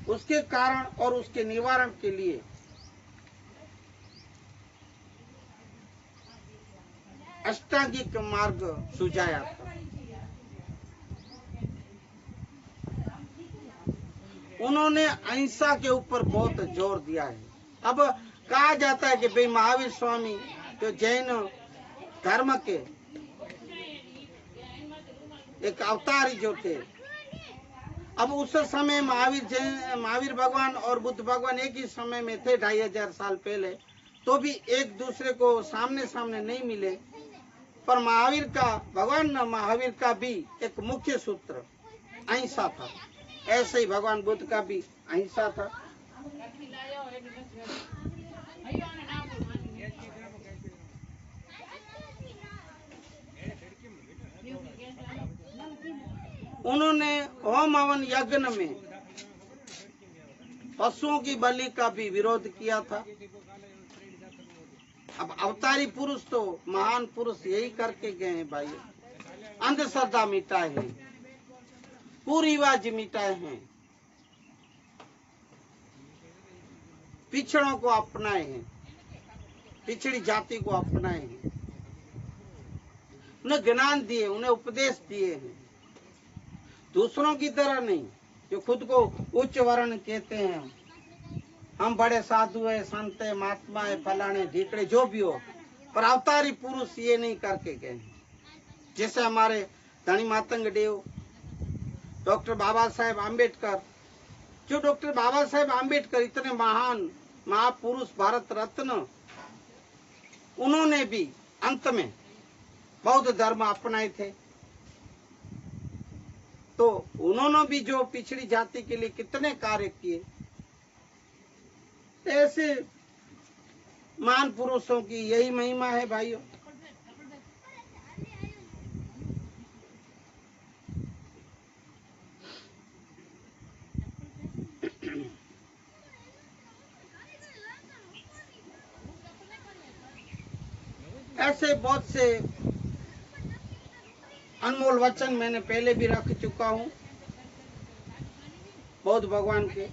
उसके कारण और उसके निवारण के लिए अष्टांगिक मार्ग सुझाया था। उन्होंने अहिंसा के ऊपर बहुत जोर दिया है। अब कहा जाता है कि भाई महावीर स्वामी जो जैन धर्म के एक अवतारी जो थे, अब उस समय महावीर भगवान और बुद्ध भगवान एक ही समय में थे 2500 साल पहले, तो भी एक दूसरे को सामने सामने नहीं मिले। पर भगवान महावीर का भी एक मुख्य सूत्र अहिंसा था। ऐसे ही भगवान बुद्ध का भी अहिंसा था। उन्होंने होम हवन यज्ञ में पशुओं की बलि का भी विरोध किया था। अब अवतारी पुरुष तो महान पुरुष यही करके गए हैं भाई। अंधश्रद्धा मिटाए हैं, कुरिवाज मिटाए हैं, पिछड़ों को अपनाए हैं, पिछड़ी जाति को अपनाए हैं, उन्हें ज्ञान दिए, उन्हें उपदेश दिए हैं। दूसरों की तरह नहीं जो खुद को उच्च वर्ण कहते हैं, हम बड़े साधु है, संत है, महात्मा है, फलाने ढीकड़े जो भी हो, पर अवतारी पुरुष ये नहीं करके गए। जैसे हमारे धनी मातंग देव, डॉक्टर बाबा साहेब आम्बेडकर, जो डॉक्टर बाबा साहेब आम्बेडकर इतने महान महापुरुष, भारत रत्न, उन्होंने भी अंत में बौद्ध धर्म अपनाए थे। तो उन्होंने भी जो पिछड़ी जाति के लिए कितने कार्य किए, ऐसे महान पुरुषों की यही महिमा है भाइयों। ऐसे बहुत से अनमोल वचन मैंने पहले भी रख चुका हूँ बौद्ध भगवान के।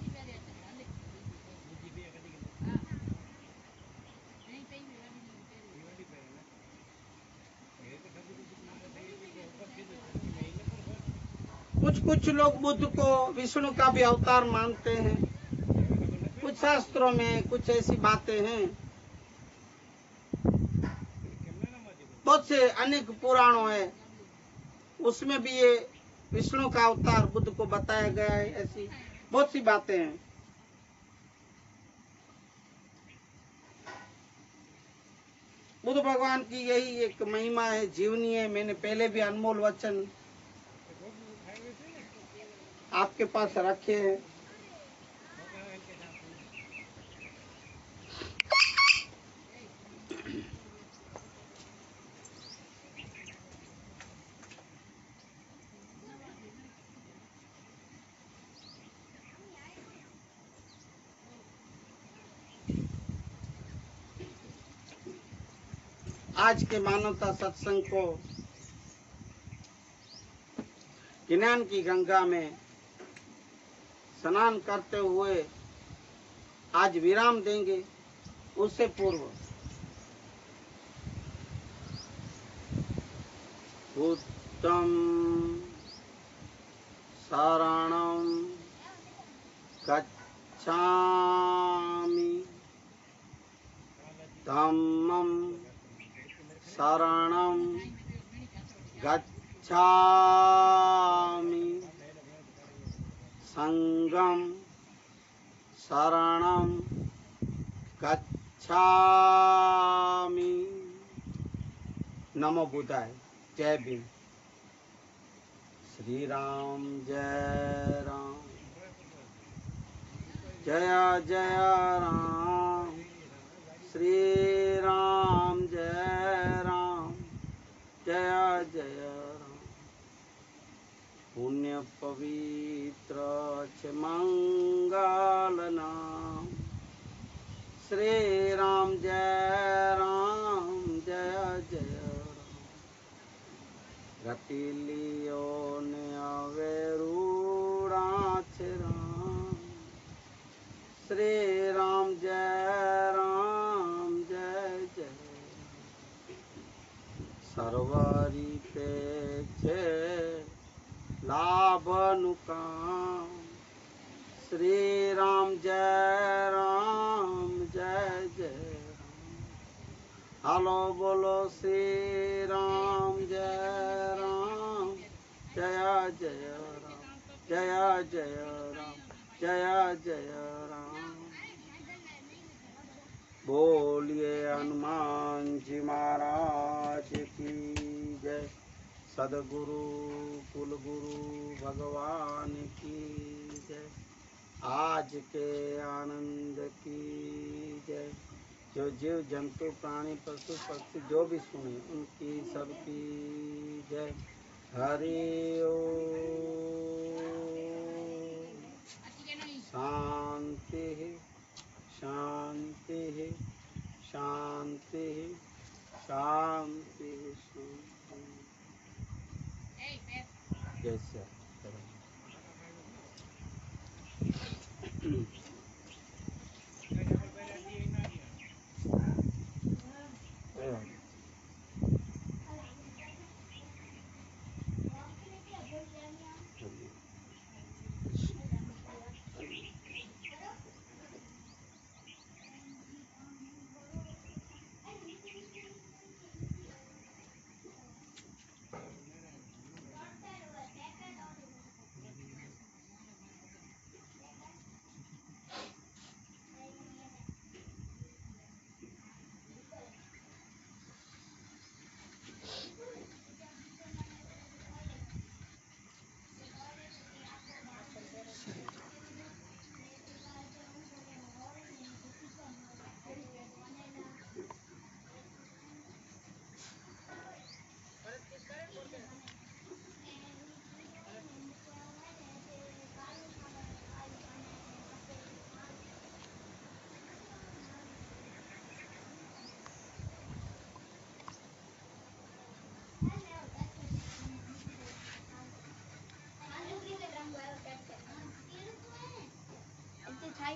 कुछ लोग बुद्ध को विष्णु का भी अवतार मानते हैं। कुछ शास्त्रों में कुछ ऐसी बातें हैं, बहुत से अनेक पुराणों है, उसमें भी ये विष्णु का अवतार बुद्ध को बताया गया है। ऐसी बहुत सी बातें हैं। बुद्ध भगवान की यही एक महिमा है, जीवनी है। मैंने पहले भी अनमोल वचन आपके पास रखे हैं। आज के मानवता सत्संग को ज्ञान की गंगा में स्नान करते हुए आज विराम देंगे। उससे पूर्व बुद्धं शरणं गच्छामि, धम्मं शरणं गच्छामि, संघं शरणं गच्छामि। नमो बुद्धाय। जय भीम। श्री राम जय राम, जय जय राम। श्री राम जय राम, जय जय राम। पुण्य पवित्र च मंगल नाम, श्री राम जय राम, जय जय राम। रति लियो ने अवेरूढ़ाच राम, श्री राम जय राम, जय जय। सर्वरीते छे लाभ नुकाम, श्री राम जय राम, जय जय राम। हालो बोलो श्री राम जय राम, जय जय राम, जय जय राम, जय जय राम। बोलिए हनुमान जी महाराज की जय। सदगुरु कुलगुरु भगवान की जय। आज के आनंद की जय। जो जीव जंतु प्राणी पशु पक्षी जो भी सुने उनकी सबकी जय। हरि ओम। शांति शांति शांति शांति शांति। जैसे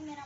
मेरा